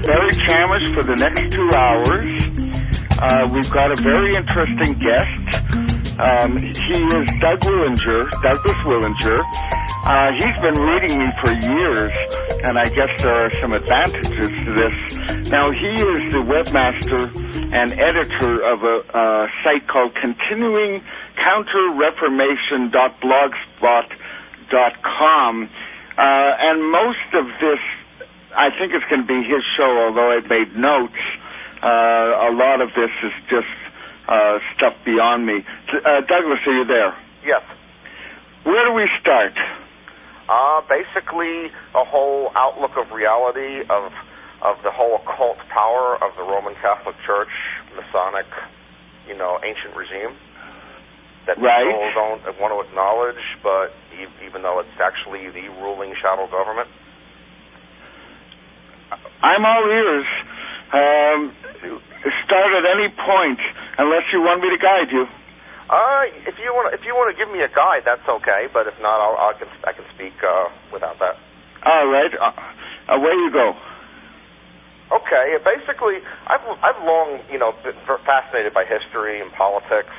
Barry Chamish for the next 2 hours. We've got a very interesting guest. He is Douglas Willinger. He's been reading me for years, and I guess there are some advantages to this. Now, he is the webmaster and editor of a site called continuingcounterreformation.blogspot.com. And most of this, I think it's going to be his show, although I made notes. A lot of this is just stuff beyond me. Douglas, are you there? Yes. Where do we start? Basically, a whole outlook of reality of the whole occult power of the Roman Catholic Church, Masonic, ancient regime that people don't want to acknowledge, but even though it's actually the ruling shadow government. I'm all ears. Start at any point, unless you want me to guide you. If you want to give me a guide, that's okay. But if not, I can speak without that. All right. Away you go. Okay. Basically, I've long been fascinated by history and politics,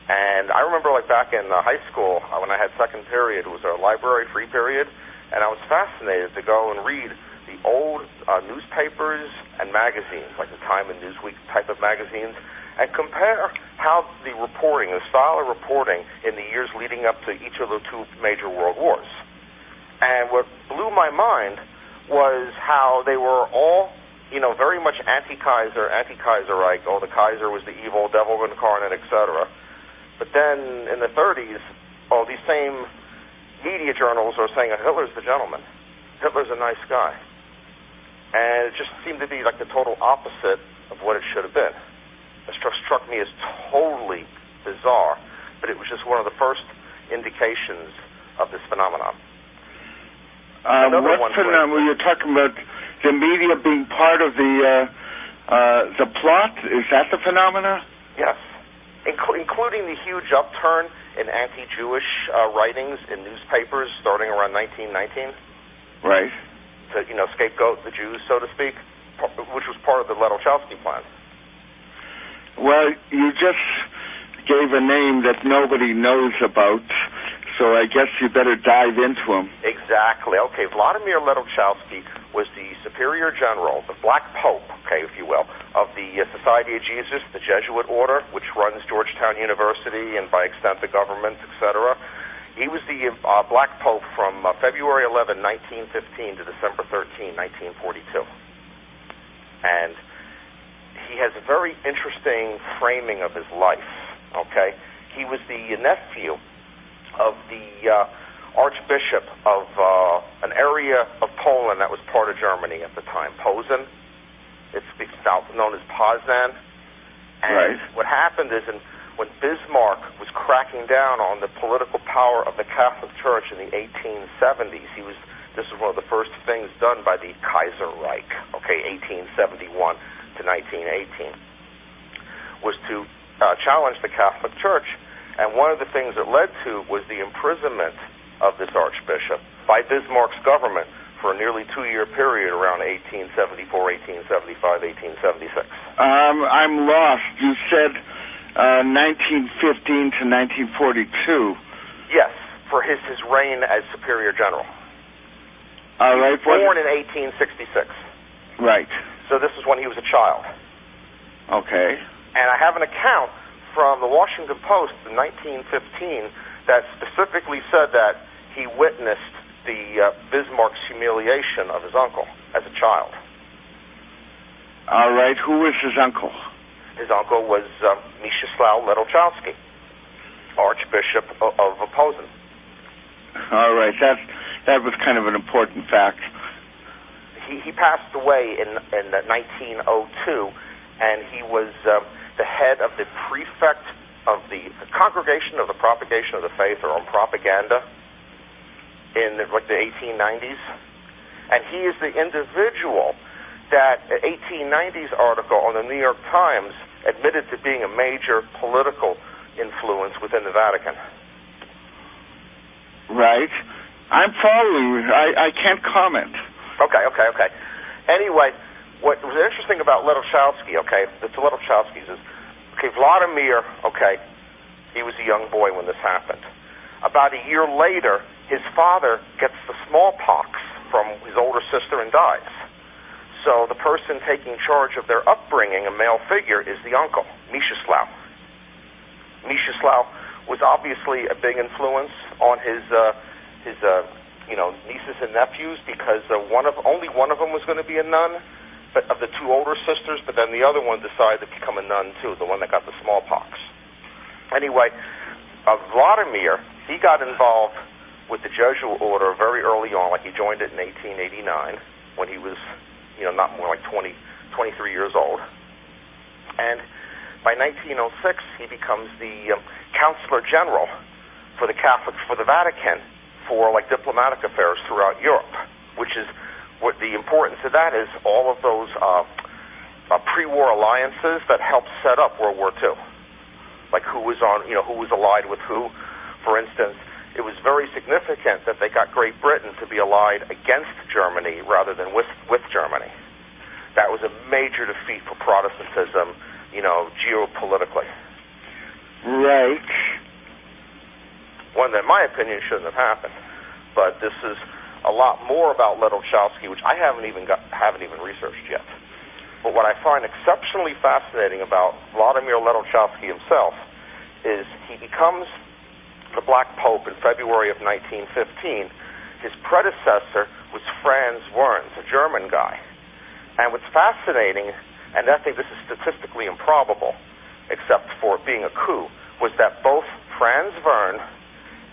and I remember back in high school when I had second period, it was a library free period, and I was fascinated to go and read the old newspapers and magazines, like the Time and Newsweek type of magazines, and compare how the style of reporting in the years leading up to each of the two major world wars. And what blew my mind was how they were all, very much anti-Kaiserreich. Oh, the Kaiser was the evil devil incarnate, etc. But then in the 30s, these same media journals are saying Hitler's the gentleman. Hitler's a nice guy. And it just seemed to be like the total opposite of what it should have been. It struck me as totally bizarre, but it was just one of the first indications of this phenomenon. What phenomenon? You're talking about the media being part of the plot? Is that the phenomena? Yes, including the huge upturn in anti-Jewish writings in newspapers starting around 1919. Right. To scapegoat the Jews, so to speak, which was part of the Ledolchowski plan. Well, you just gave a name that nobody knows about, so I guess you better dive into him. Exactly. Okay, Vladimir Ledolchowski was the superior general, the Black Pope, if you will, of the Society of Jesus, the Jesuit order, which runs Georgetown University and by extent the government, etc. He was the Black Pope from February 11, 1915 to December 13, 1942. And he has a very interesting framing of his life, He was the nephew of the Archbishop of an area of Poland that was part of Germany at the time, Posen. It's south known as Poznan. And what happened is when Bismarck was cracking down on the political power of the Catholic Church in the 1870s, this was one of the first things done by the Kaiserreich, 1871 to 1918, was to challenge the Catholic Church. And one of the things it led to was the imprisonment of this archbishop by Bismarck's government for a nearly 2-year period around 1874, 1875, 1876. I'm lost. You said 1915 to 1942. Yes, for his reign as superior general. All right. He was born in 1866. Right. So this is when he was a child. Okay. And I have an account from the Washington Post in 1915 that specifically said that he witnessed the Bismarck's humiliation of his uncle as a child. All right. Who was his uncle? His uncle was Mieczysław Ledolchowski, Archbishop of Posen. All right. That was kind of an important fact. He passed away in 1902, and he was the head of the prefect of the Congregation of the Propagation of the Faith, or on propaganda, in the 1890s. And he is the individual that an 1890s article on the New York Times admitted to being a major political influence within the Vatican. Right. I'm following you. I can't comment. Okay. Anyway, what was interesting about Ledowchowski, okay, the Ledowchowskis is, okay, Vladimir, okay, he was a young boy when this happened. About a year later, his father gets the smallpox from his older sister and dies. So the person taking charge of their upbringing, a male figure, is the uncle, Mieczysław. Mieczysław was obviously a big influence on his nieces and nephews, because only one of them was going to be a nun, but of the two older sisters, but then the other one decided to become a nun too, the one that got the smallpox. Anyway, Vladimir, he got involved with the Jesuit order very early on, like he joined it in 1889 when he was, not more like 23 years old. And by 1906, he becomes the Counselor General for the Vatican for like diplomatic affairs throughout Europe, which is what the importance of that is. All of those pre-war alliances that helped set up World War II, like who was allied with who. For instance, it was very significant that they got Great Britain to be allied against Germany rather than with Germany. That was a major defeat for Protestantism, geopolitically. Right. One that, in my opinion, shouldn't have happened. But this is a lot more about Ledowchowski, which I haven't even researched yet. But what I find exceptionally fascinating about Vladimir Ledowchowski himself is he becomes the Black Pope in February of 1915. His predecessor was Franz Werns, a German guy. And what's fascinating, and I think this is statistically improbable, except for it being a coup, was that both Franz Werner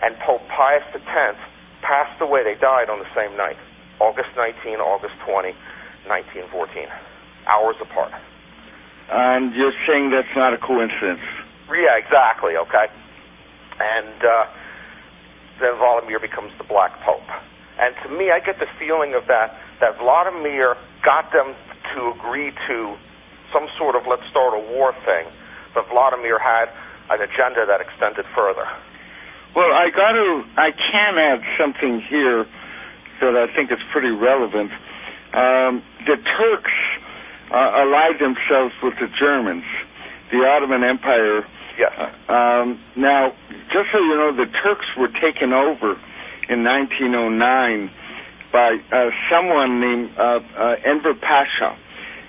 and Pope Pius X passed away. They died on the same night, August 19, August 20, 1914, hours apart. And you're saying that's not a coincidence? Yeah, exactly, okay. And then Vladimir becomes the Black Pope. And to me, I get the feeling of that Vladimir got them to agree to some sort of let's start a war thing, but Vladimir had an agenda that extended further. Well, I can add something here that I think is pretty relevant. The Turks allied themselves with the Germans, the Ottoman Empire. Yes. Now, just so you know, the Turks were taken over in 1909 by someone named Enver Pasha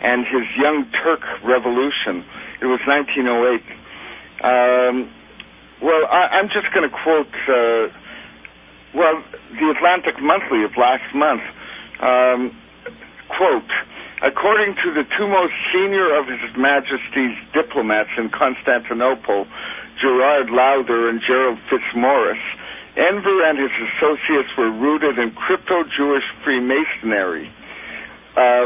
and his Young Turk Revolution. It was 1908. Well, I'm just going to quote, the Atlantic Monthly of last month. Quote, according to the two most senior of His Majesty's diplomats in Constantinople, Gerard Lowther and Gerald Fitzmaurice, Enver and his associates were rooted in crypto-Jewish Freemasonry,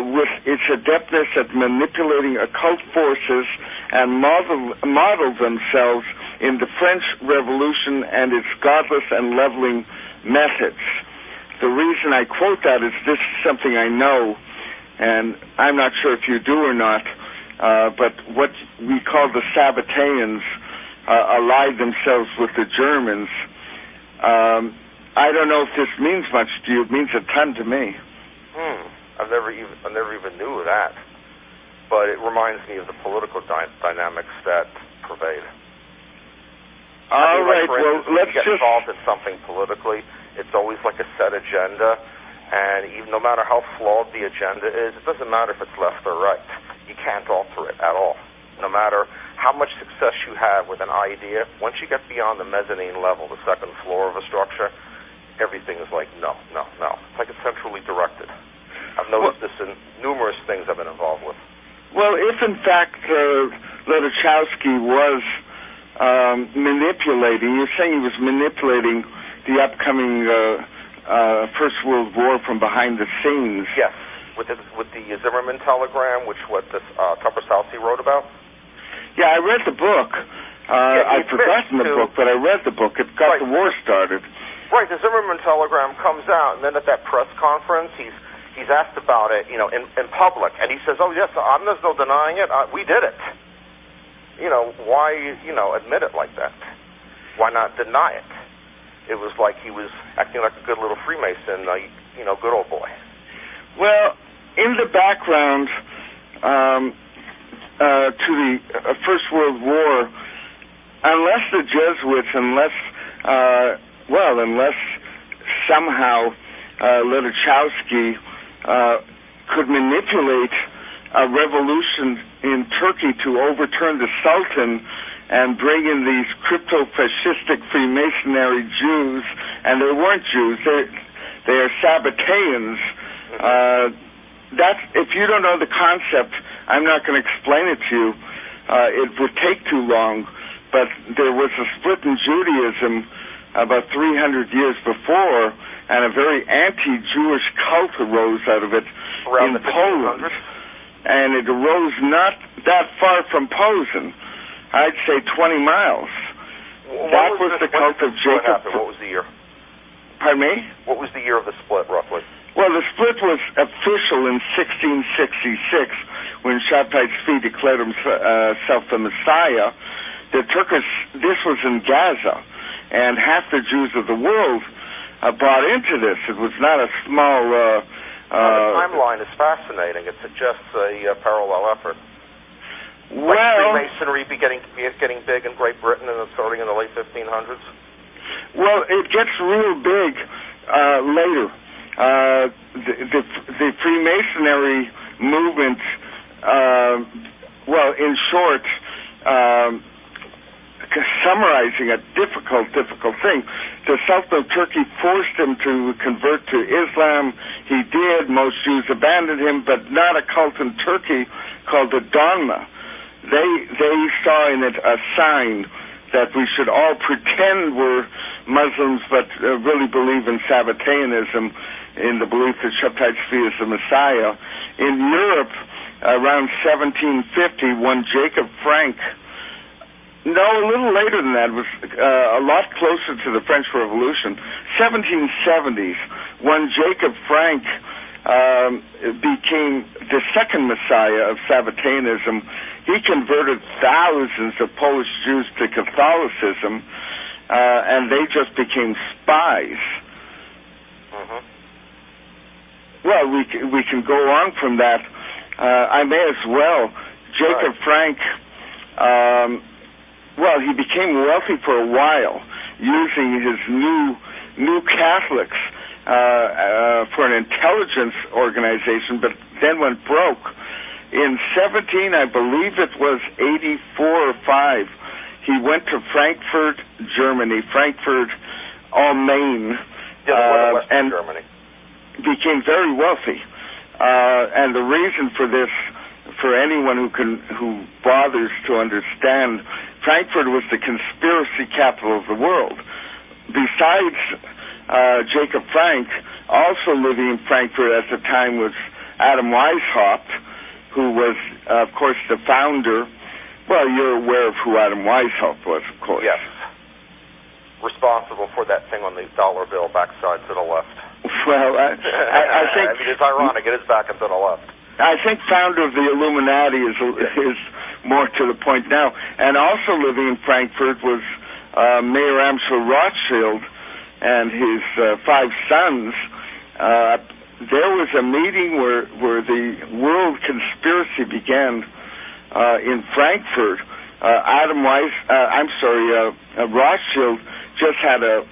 with its adeptness at manipulating occult forces, and modeled themselves in the French Revolution and its godless and leveling methods. The reason I quote that is this is something I know, and I'm not sure if you do or not, but what we call the Sabbateans allied themselves with the Germans. I don't know if this means much to you. It means a ton to me. I never even knew of that. But it reminds me of the political dynamics that pervade. All right. Well, let's get involved in something politically. It's always like a set agenda, and even no matter how flawed the agenda is, it doesn't matter if it's left or right. You can't alter it at all. No matter how much success you have with an idea, once you get beyond the mezzanine level, the second floor of a structure, everything is like, no. It's like it's centrally directed. I've noticed this in numerous things I've been involved with. Well, if in fact Ledowchowski was manipulating, you're saying he was manipulating the upcoming First World War from behind the scenes. Yes, with the Zimmerman telegram, which Tupper Southey wrote about. Yeah, I read the book. I've forgotten the book, but I read the book. It got the war started. Right, the Zimmerman telegram comes out, and then at that press conference, he's asked about it, in public, and he says, "Oh yes, there's no denying it. We did it." Why, admit it like that? Why not deny it? It was like he was acting like a good little Freemason, good old boy. Well, in the background, to the First World War, unless the Jesuits, unless somehow Ledachowski could manipulate a revolution in Turkey to overturn the Sultan and bring in these crypto-fascistic Freemasonry Jews, and they weren't Jews, they are Sabbateans. That's, if you don't know the concept, I'm not going to explain it to you. It would take too long, but there was a split in Judaism about 300 years before, and a very anti-Jewish cult arose out of it in Poland. And it arose not that far from Posen. I'd say 20 miles. That was the cult of Jacob. What was the year? Pardon me? What was the year of the split, roughly? Well, the split was official in 1666 when Shabtai Tzvi declared himself the Messiah. This was in Gaza, and half the Jews of the world bought into this. It was not a small... the timeline is fascinating. It suggests a parallel effort. Well, like Freemasonry getting big in Great Britain and starting in the late 1500s? Well, it gets real big later. The Freemasonry movement, well, in short, summarizing a difficult thing, the Sultan of Turkey forced him to convert to Islam. He did. Most Jews abandoned him, but not a cult in Turkey called the Dogma. They saw in it a sign that we should all pretend we're Muslims, but really believe in Sabbateanism, in the belief that Shabtai Tzvi is the Messiah. In Europe, around 1750, one Jacob Frank, no, a little later than that, was a lot closer to the French Revolution, 1770s, one Jacob Frank became the second Messiah of Sabbateanism. He converted thousands of Polish Jews to Catholicism, and they just became spies. Well, we can go on from that. I may as well. Jacob Frank, well, he became wealthy for a while using his new Catholics for an intelligence organization, but then went broke. In 17, I believe it was 84 or 5, he went to Frankfurt, Germany, Frankfurt am Main, and Germany. Became very wealthy. And the reason for this, for anyone who bothers to understand, Frankfurt was the conspiracy capital of the world. Besides Jacob Frank, also living in Frankfurt at the time was Adam Weishaupt, who was, of course, the founder. Well, you're aware of who Adam Weishaupt was, of course. Yes. Responsible for that thing on the dollar bill backside to the left. Well, I think... I mean, it's ironic. It is back and to the left. I think founder of the Illuminati is more to the point now. And also living in Frankfurt was Mayor Amschel Rothschild and his 5 sons. There was a meeting where the world conspiracy began in Frankfurt. Rothschild just had a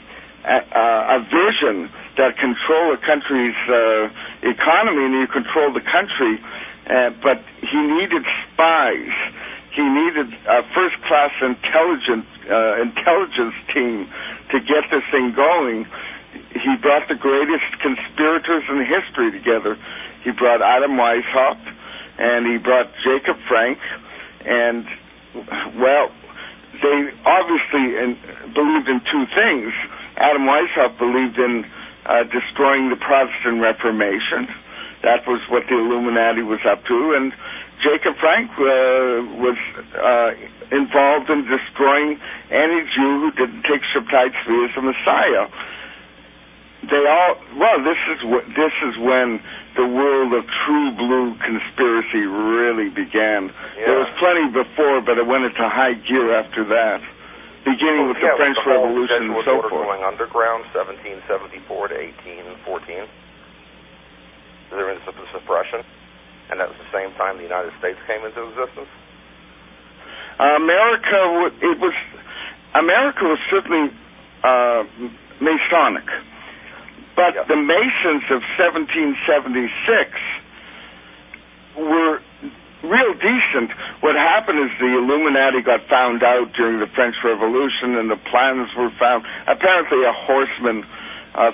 vision that control a country's economy, and you control the country, but he needed spies. He needed a first-class intelligence team to get this thing going. He brought the greatest conspirators in history together. He brought Adam Weishaupt, and he brought Jacob Frank, and, well, they obviously believed in 2 things. Adam Weishaupt believed in destroying the Protestant Reformation. That was what the Illuminati was up to, and Jacob Frank was involved in destroying any Jew who didn't take Shabtai Tzvi as the Messiah. This is when the world of true blue conspiracy really began. Yeah. There was plenty before, but it went into high gear after that, beginning with the French Revolution and so forth. Going underground, 1774 to 1814. Is there any suppression? and that was the same time the United States came into existence? America was certainly Masonic, but the Masons of 1776 were real decent. What happened is the Illuminati got found out during the French Revolution, and the plans were found. Apparently, a horseman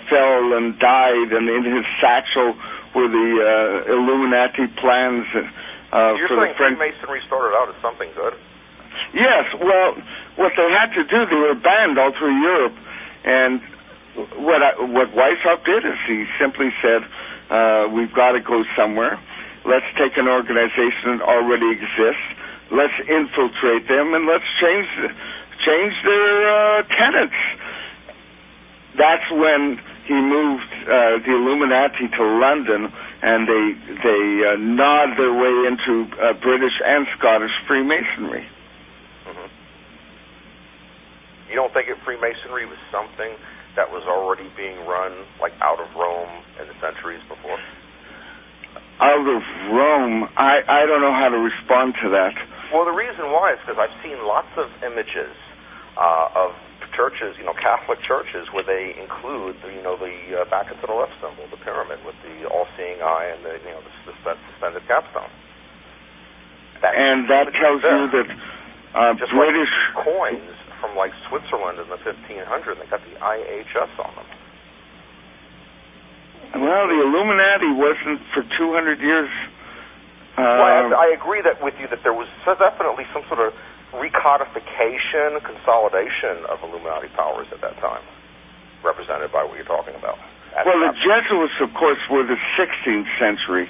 fell and died, and in his satchel were the Illuminati plans. You're saying Freemasonry started out as something good? Yes. Well, what they had to do, they were banned all through Europe, and what Weishaupt did is he simply said, "We've got to go somewhere. Let's take an organization that already exists. Let's infiltrate them, and let's change their tenets." That's when he moved the Illuminati to London, and they gnawed their way into British and Scottish Freemasonry. Mm-hmm. You don't think Freemasonry was something that was already being run, like, out of Rome in the centuries before? Out of Rome, I don't know how to respond to that. Well, the reason why is because I've seen lots of images of churches, Catholic churches, where they include, the back into the left symbol, the pyramid with the all-seeing eye and the suspended capstone. That tells you that just British like coins from like Switzerland in the 1500s, they got the IHS on them. Well, the Illuminati wasn't for 200 years. Well, I agree with you that there was definitely some sort of recodification, consolidation of Illuminati powers at that time, represented by what you're talking about. Well, the Jesuits, of course, were the 16th century,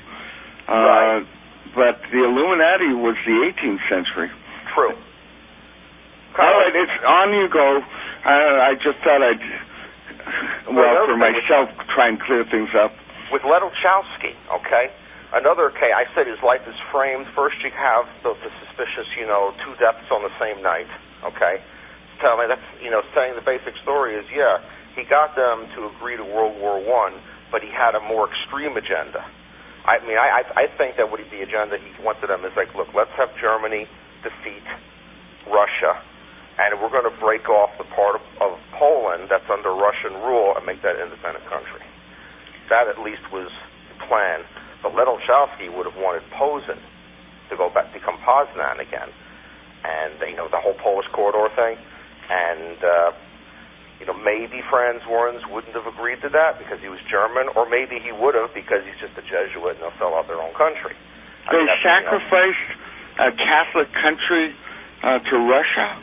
right. But the Illuminati was the 18th century. True. All right, it's on you go. I just thought I'd, for myself, try and clear things up. With Ledolchowski, okay? Another case, I said his life is framed. First you have the suspicious, two deaths on the same night, okay? Tell me, that's, saying the basic story is, he got them to agree to World War I, but he had a more extreme agenda. I think that the agenda he wanted them is like, look, let's have Germany defeat Russia, and we're going to break off the part of Poland that's under Russian rule and make that an independent country. That at least was the plan. But Ledolchowski would have wanted Posen to go back, become Poznan again, and the whole Polish corridor thing. And maybe Franz Werns wouldn't have agreed to that because he was German, or maybe he would have because he's just a Jesuit and they'll sell out their own country. They sacrificed a Catholic country to Russia?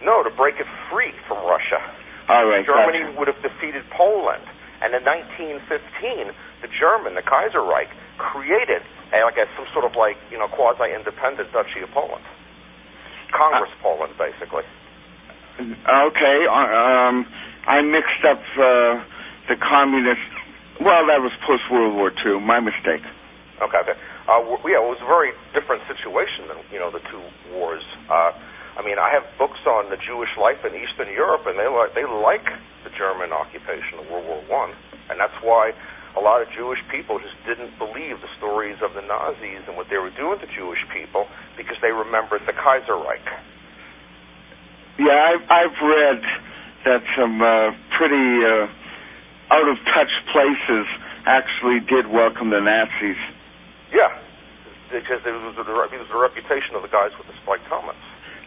No, to break it free from Russia. All right. Germany would have defeated Poland. And in 1915, the Kaiserreich, created some sort of quasi-independent Duchy of Poland. Congress Poland, basically. Okay. I mixed up the communist. Well, that was post-World War II. My mistake. Okay. It was a very different situation than, the two wars. I have books on the Jewish life in Eastern Europe, and they like the German occupation of World War I, and that's why a lot of Jewish people just didn't believe the stories of the Nazis and what they were doing to Jewish people because they remembered the Kaiserreich. Yeah, I've read that some pretty out-of-touch places actually did welcome the Nazis. Yeah, because it was the reputation of the guys with the spiked helmets.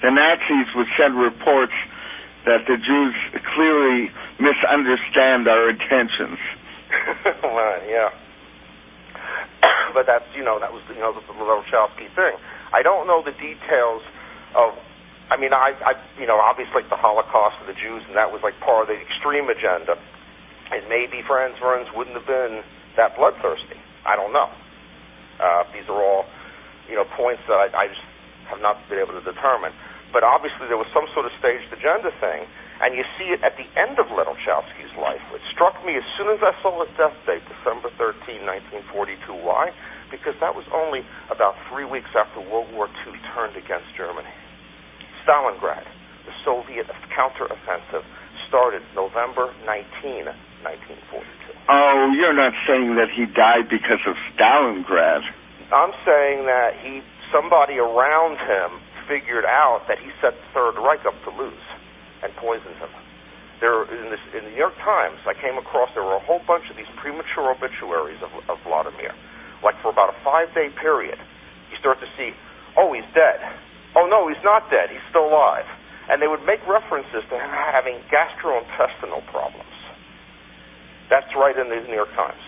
The Nazis would send reports that the Jews clearly misunderstand our intentions. Well, yeah. But that's, that was, the Ledolchowski thing. I don't know the details of, obviously the Holocaust of the Jews, and that was part of the extreme agenda. And maybe Franz Werns wouldn't have been that bloodthirsty. I don't know. These are all, points that I just have not been able to determine. But obviously there was some sort of staged agenda thing, and you see it at the end of Ledolchowski's life. It struck me as soon as I saw his death date, December 13, 1942. Why? Because that was only about 3 weeks after World War II turned against Germany. Stalingrad, the Soviet counteroffensive, started November 19, 1942. Oh, you're not saying that he died because of Stalingrad? I'm saying that somebody around him figured out that he set the Third Reich up to lose and poisoned him. In the New York Times, I came across there were a whole bunch of these premature obituaries of Vladimir. Like for about a 5-day period, you start to see, oh, he's dead. Oh, no, he's not dead. He's still alive. And they would make references to him having gastrointestinal problems. That's right in the New York Times.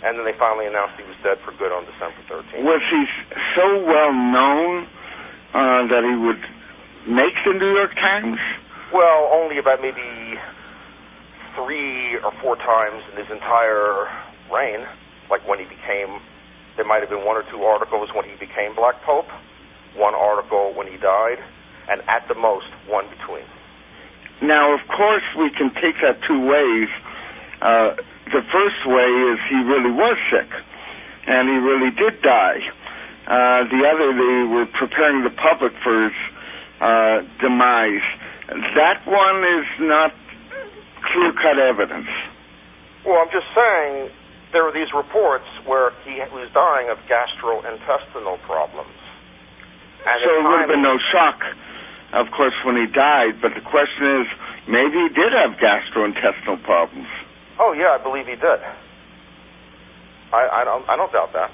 And then they finally announced he was dead for good on December 13th. Was he so well known that he would make the New York Times? Well, only about maybe 3 or 4 times in his entire reign. Like when he became, there might have been 1 or 2 articles when he became Black Pope, 1 article when he died, and at the most, 1 between. Now, of course, we can take that 2 ways. The first way is he really was sick, and he really did die. The other, they were preparing the public for his demise. That one is not clear-cut evidence. Well, I'm just saying there were these reports where he was dying of gastrointestinal problems. And so it would have been no shock, of course, when he died, but the question is, maybe he did have gastrointestinal problems. Oh, yeah, I believe he did. I don't doubt that.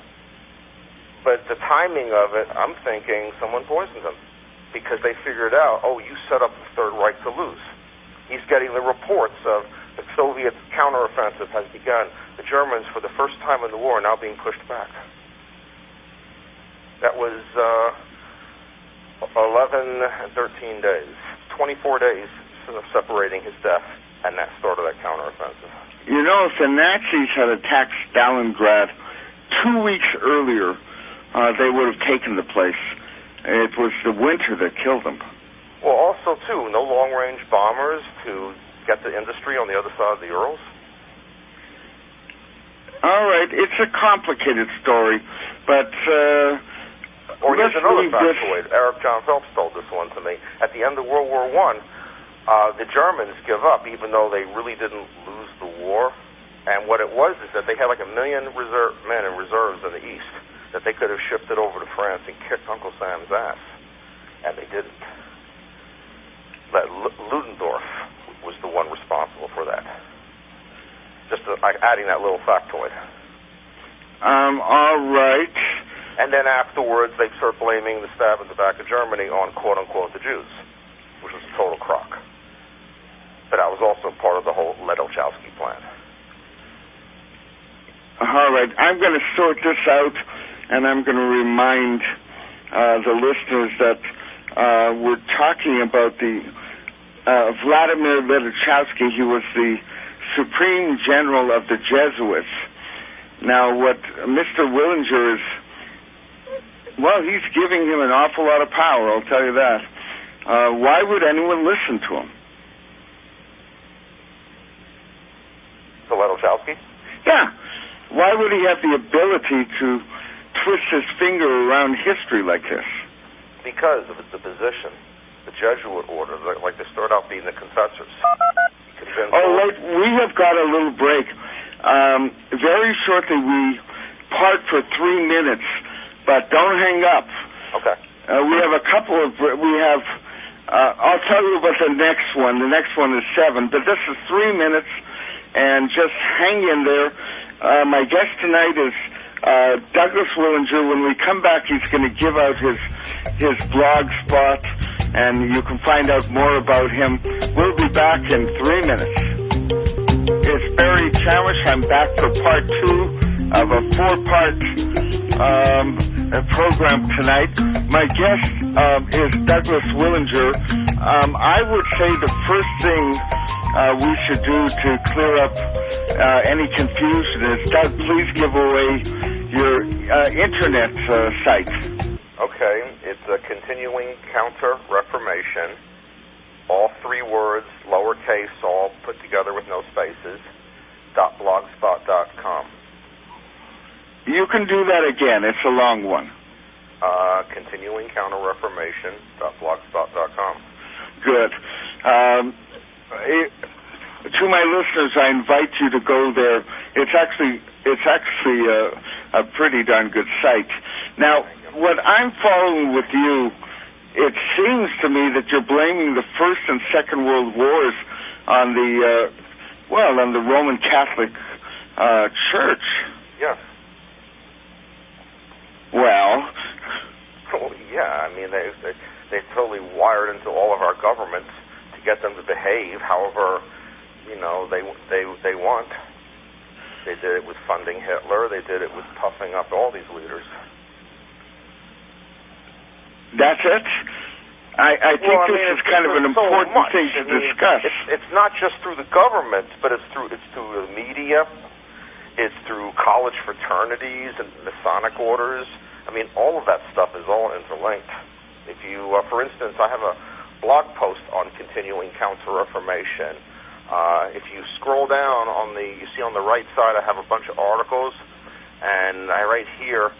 But the timing of it, I'm thinking someone poisoned him because they figured out, oh, you set up the Third Reich to lose. He's getting the reports of the Soviet counteroffensive has begun. The Germans, for the first time in the war, are now being pushed back. That was 11 and 13 days, 24 days separating his death, and that started that counteroffensive. You know, if the Nazis had attacked Stalingrad 2 weeks earlier, they would have taken the place. It was the winter that killed them. Well, also, too, no long-range bombers to get the industry on the other side of the Urals? All right, it's a complicated story, but... or here's another factoid. Eric John Phelps told this one to me. At the end of World War I, the Germans give up, even though they really didn't lose the war. And what it was is that they had like 1 million men in reserves in the East that they could have shifted over to France and kicked Uncle Sam's ass. And they didn't. But Ludendorff was the one responsible for that. Just adding that little factoid. All right. And then afterwards, they start blaming the stab in the back of Germany on, quote-unquote, the Jews, which was a total crock. But that was also part of the whole Ledolchowski plan. All right. I'm going to sort this out, and I'm going to remind the listeners that we're talking about the Vladimir Ledolchowski. He was the Supreme General of the Jesuits. Now, what Mr. Willinger is... Well, he's giving him an awful lot of power, I'll tell you that. Why would anyone listen to him? To Ledolchowski? Yeah. Why would he have the ability to twist his finger around history like this? Because of the position, the Jesuit order, like they start out being the confessors. Wait, we have got a little break. Very shortly, we part for 3 minutes. But don't hang up. Okay. We have a couple of... I'll tell you about the next one. The next one is 7. But this is 3 minutes, and just hang in there. My guest tonight is Douglas Willinger. When we come back, he's going to give out his blog spot, and you can find out more about him. We'll be back in 3 minutes. It's Barry Chamish. I'm back for part 2 of a 4-part... program tonight. My guest is Douglas Willinger. I would say the first thing we should do to clear up any confusion is, Doug, please give away your internet site. Okay, it's a Continuing Counter Reformation, all 3 words, lowercase, all put together with no spaces, .blogspot.com. You can do that again. It's a long one. Continuing Counter Reformation.blogspot.com. Good. To my listeners, I invite you to go there. It's actually a a pretty darn good site. Now, what I'm following with you, it seems to me that you're blaming the First and Second World Wars on the, on the Roman Catholic Church. Yes. Well, yeah, I mean, they totally wired into all of our governments to get them to behave however, they want. They did it with funding Hitler. They did it with puffing up all these leaders. That's it? I think this is kind of an important thing to discuss. It's not just through the government, but it's through the media. It's through college fraternities and Masonic orders. I mean, all of that stuff is all interlinked. If you, for instance, I have a blog post on continuing Counter-Reformation. If you scroll down you see on the right side, I have a bunch of articles, and right here,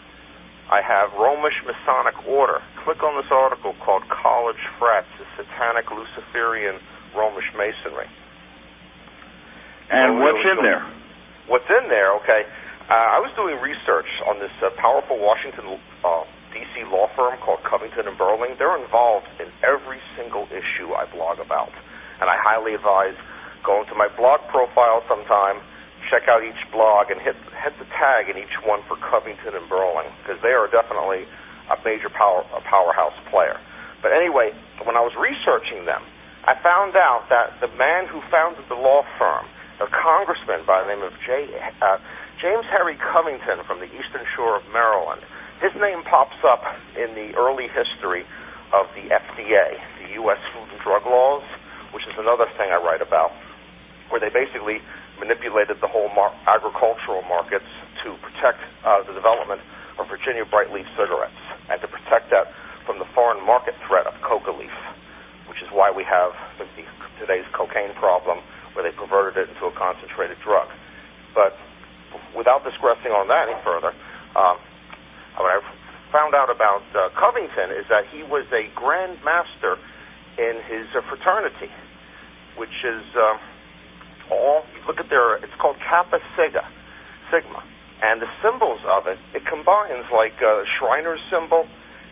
I have Romish Masonic Order. Click on this article called College Frats, the Satanic Luciferian Romish Masonry. And what's in there? What's in there, okay. I was doing research on this powerful Washington, D.C. law firm called Covington & Burling. They're involved in every single issue I blog about. And I highly advise going to my blog profile sometime, check out each blog, and hit the tag in each one for Covington & Burling, because they are definitely a major powerhouse player. But anyway, when I was researching them, I found out that the man who founded the law firm, a congressman by the name of James Harry Covington from the Eastern Shore of Maryland, his name pops up in the early history of the FDA, the U.S. Food and Drug Laws, which is another thing I write about, where they basically manipulated the whole agricultural markets to protect the development of Virginia Brightleaf cigarettes and to protect that from the foreign market threat of coca leaf, which is why we have today's cocaine problem, where they perverted it into a concentrated drug. But without digressing on that any further, what I found out about Covington is that he was a Grand Master in his fraternity, which is look at it's called Kappa Sigma. And the symbols of it combines like Shriner's symbol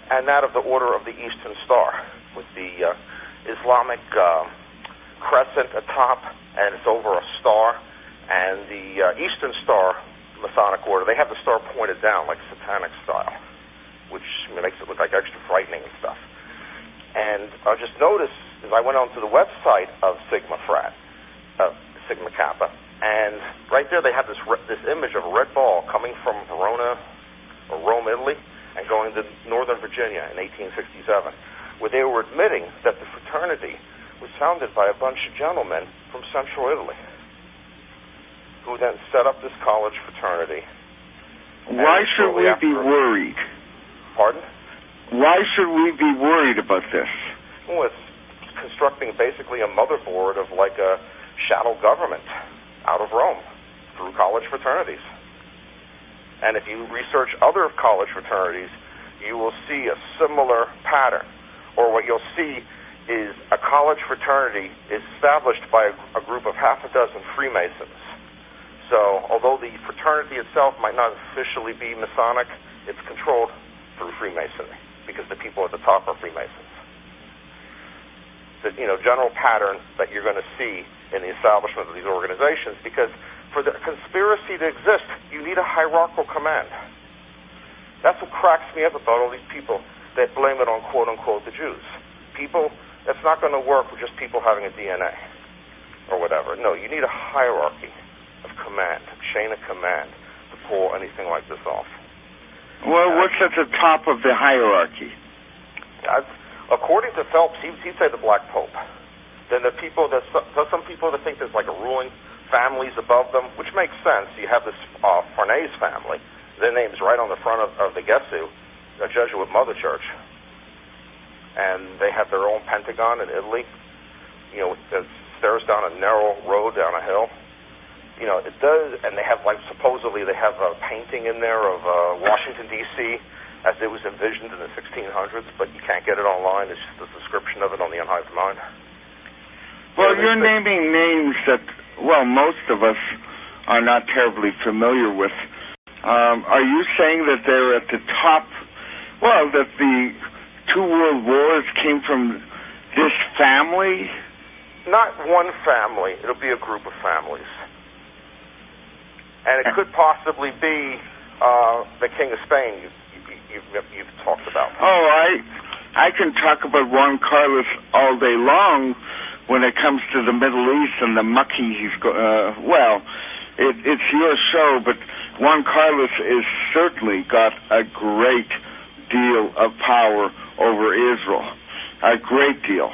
and that of the Order of the Eastern Star, with the Islamic crescent atop, and it's over a star. And the Eastern Star Masonic Order, they have the star pointed down like satanic style, which makes it look like extra frightening and stuff. And I just noticed as I went onto the website of Sigma Kappa, and right there they have this image of a red ball coming from Verona or Rome, Italy, and going to Northern Virginia in 1867, where they were admitting that the fraternity was founded by a bunch of gentlemen from Central Italy, who then set up this college fraternity. Why should we be worried? Pardon? Why should we be worried about this? Well, it's constructing basically a motherboard of like a shadow government out of Rome through college fraternities. And if you research other college fraternities, you will see a similar pattern. Or what you'll see is a college fraternity is established by a group of half a dozen Freemasons. So although the fraternity itself might not officially be Masonic, it's controlled through Freemasonry because the people at the top are Freemasons. The general pattern that you're going to see in the establishment of these organizations, because for the conspiracy to exist, you need a hierarchical command. That's what cracks me up about all these people that blame it on quote-unquote the Jews. People, that's not going to work with just people having a DNA or whatever. No, you need a hierarchy of command, a chain of command to pull anything like this off. Well, what's at the top of the hierarchy? According to Phelps, he'd say the Black Pope. Then the people some people that think there's like a ruling families above them, which makes sense. You have this Farnese family. Their name's right on the front of the Gesu, a Jesuit mother church. And they have their own Pentagon in Italy. With the stairs down a narrow road down a hill. It does, and they have supposedly they have a painting in there of Washington, D.C., as it was envisioned in the 1600s, but you can't get it online. It's just a description of it on the Unhived Mind. Well, you're naming names that, most of us are not terribly familiar with. Are you saying that they're at the top? Well, that the two world wars came from this family? Not one family. It'll be a group of families. And it could possibly be the King of Spain you've talked about. Oh, I can talk about Juan Carlos all day long when it comes to the Middle East and the mucky he's it's your show, but Juan Carlos is certainly got a great deal of power over Israel. A great deal.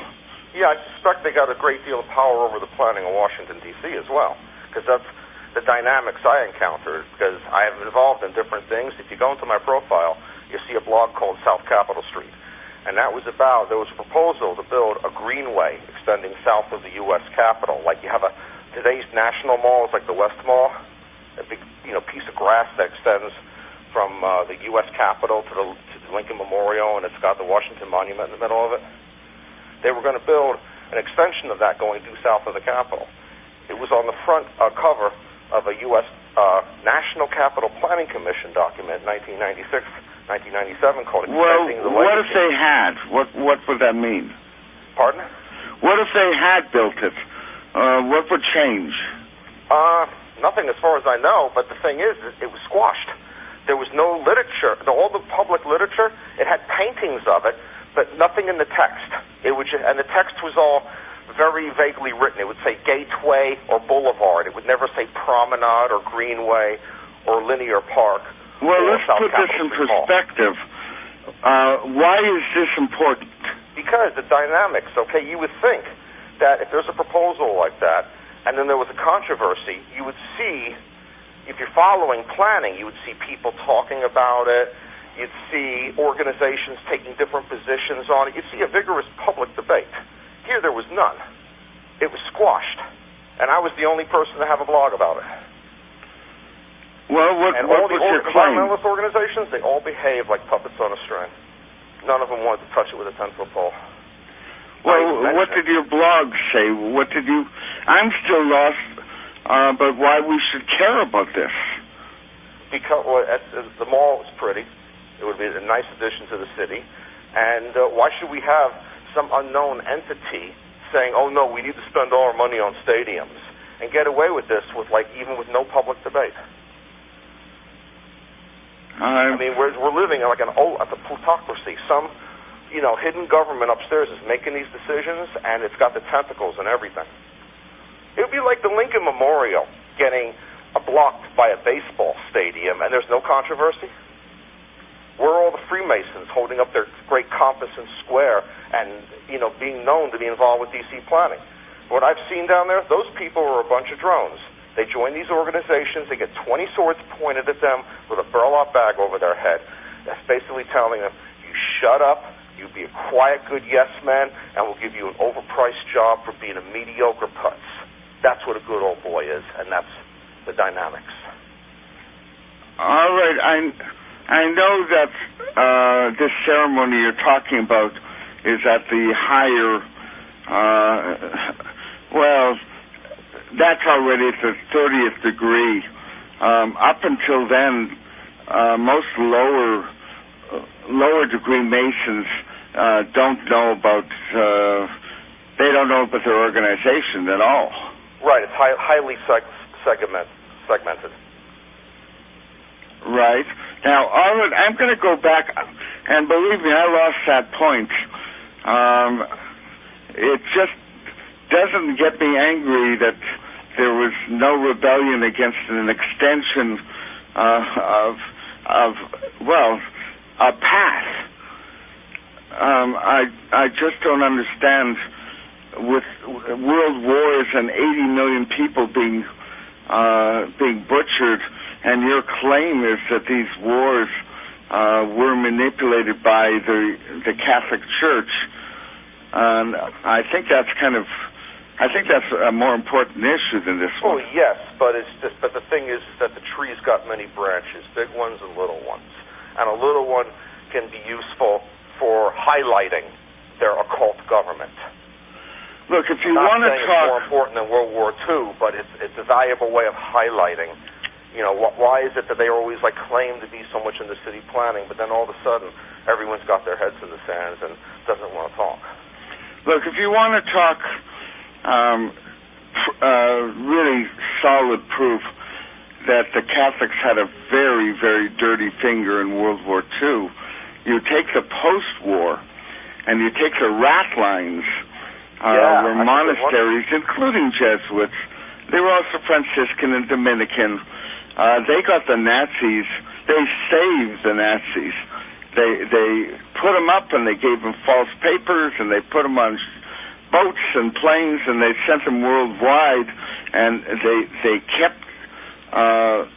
Yeah, I suspect they got a great deal of power over the planning of Washington, D.C. as well, because that's the dynamics I encountered, because I am involved in different things. If you go into my profile, you see a blog called South Capitol Street, and that was about, there was a proposal to build a greenway extending south of the U.S. Capitol. Like you have today's National Mall is like the West Mall, a big piece of grass that extends from the U.S. Capitol to the Lincoln Memorial, and it's got the Washington Monument in the middle of it. They were going to build an extension of that going due south of the Capitol. It was on the front cover of a U.S. National Capital Planning Commission document, 1996, 1997, called Extending the Legacy. What if they had? What would that mean? Pardon? What if they had built it? What would change? Nothing as far as I know, but the thing is, it was squashed. There was no literature. All the public literature, it had paintings of it, but nothing in the text. And the text was all very vaguely written. It would say Gateway or Boulevard. It would never say Promenade or Greenway or Linear Park. Well, let's put this in perspective. Why is this important? Because the dynamics, okay, you would think that if there's a proposal like that, and then there was a controversy, you would see, if you're following planning, you would see people talking about it, you'd see organizations taking different positions on it, you'd see a vigorous public debate. Here there was none. It was squashed. And I was the only person to have a blog about it. Well, what was your claim? Environmentalist organizations, they all behave like puppets on a string. None of them wanted to touch it with a 10-foot pole. Well, what did your blog say? I'm still lost about why we should care about this. Because the mall is pretty. It would be a nice addition to the city. And why should we have some unknown entity saying, oh, no, we need to spend all our money on stadiums, and get away with this even with no public debate? I mean, we're living like a plutocracy. Some, hidden government upstairs is making these decisions, and it's got the tentacles and everything. It would be like the Lincoln Memorial getting blocked by a baseball stadium, and there's no controversy. Where are all the Freemasons holding up their great compass and square and, being known to be involved with D.C. planning? What I've seen down there, those people are a bunch of drones. They join these organizations, they get 20 swords pointed at them with a burlap bag over their head. That's basically telling them, you shut up, you be a quiet, good yes man, and we'll give you an overpriced job for being a mediocre putz. That's what a good old boy is, and that's the dynamics. All right, I know that this ceremony you're talking about is at the higher, that's already at the 30th degree. Up until then, most lower degree Masons don't know about their organization at all. Right, it's highly segmented. Right. Now, I'm going to go back, and believe me, I lost that point. It just doesn't get me angry that there was no rebellion against an extension of a path. I just don't understand, with world wars and 80 million people being butchered, and your claim is that these wars were manipulated by the Catholic Church. And I think that's a more important issue than this one. Oh yes, but the thing is that the tree's got many branches, big ones and little ones, and a little one can be useful for highlighting their occult government. Look, if you want to talk, it's more important than World War II, but it's a valuable way of highlighting You know, why is it that they always like claim to be so much into city planning, but then all of a sudden everyone's got their heads in the sands and doesn't want to talk? Look, if you want to talk really solid proof that the Catholics had a very, very dirty finger in World War II, you take the post-war and you take the rat lines, where monasteries, including Jesuits, they were also Franciscan and Dominican. They got the Nazis. They saved the Nazis. They put them up and they gave them false papers and they put them on boats and planes and they sent them worldwide and they kept. And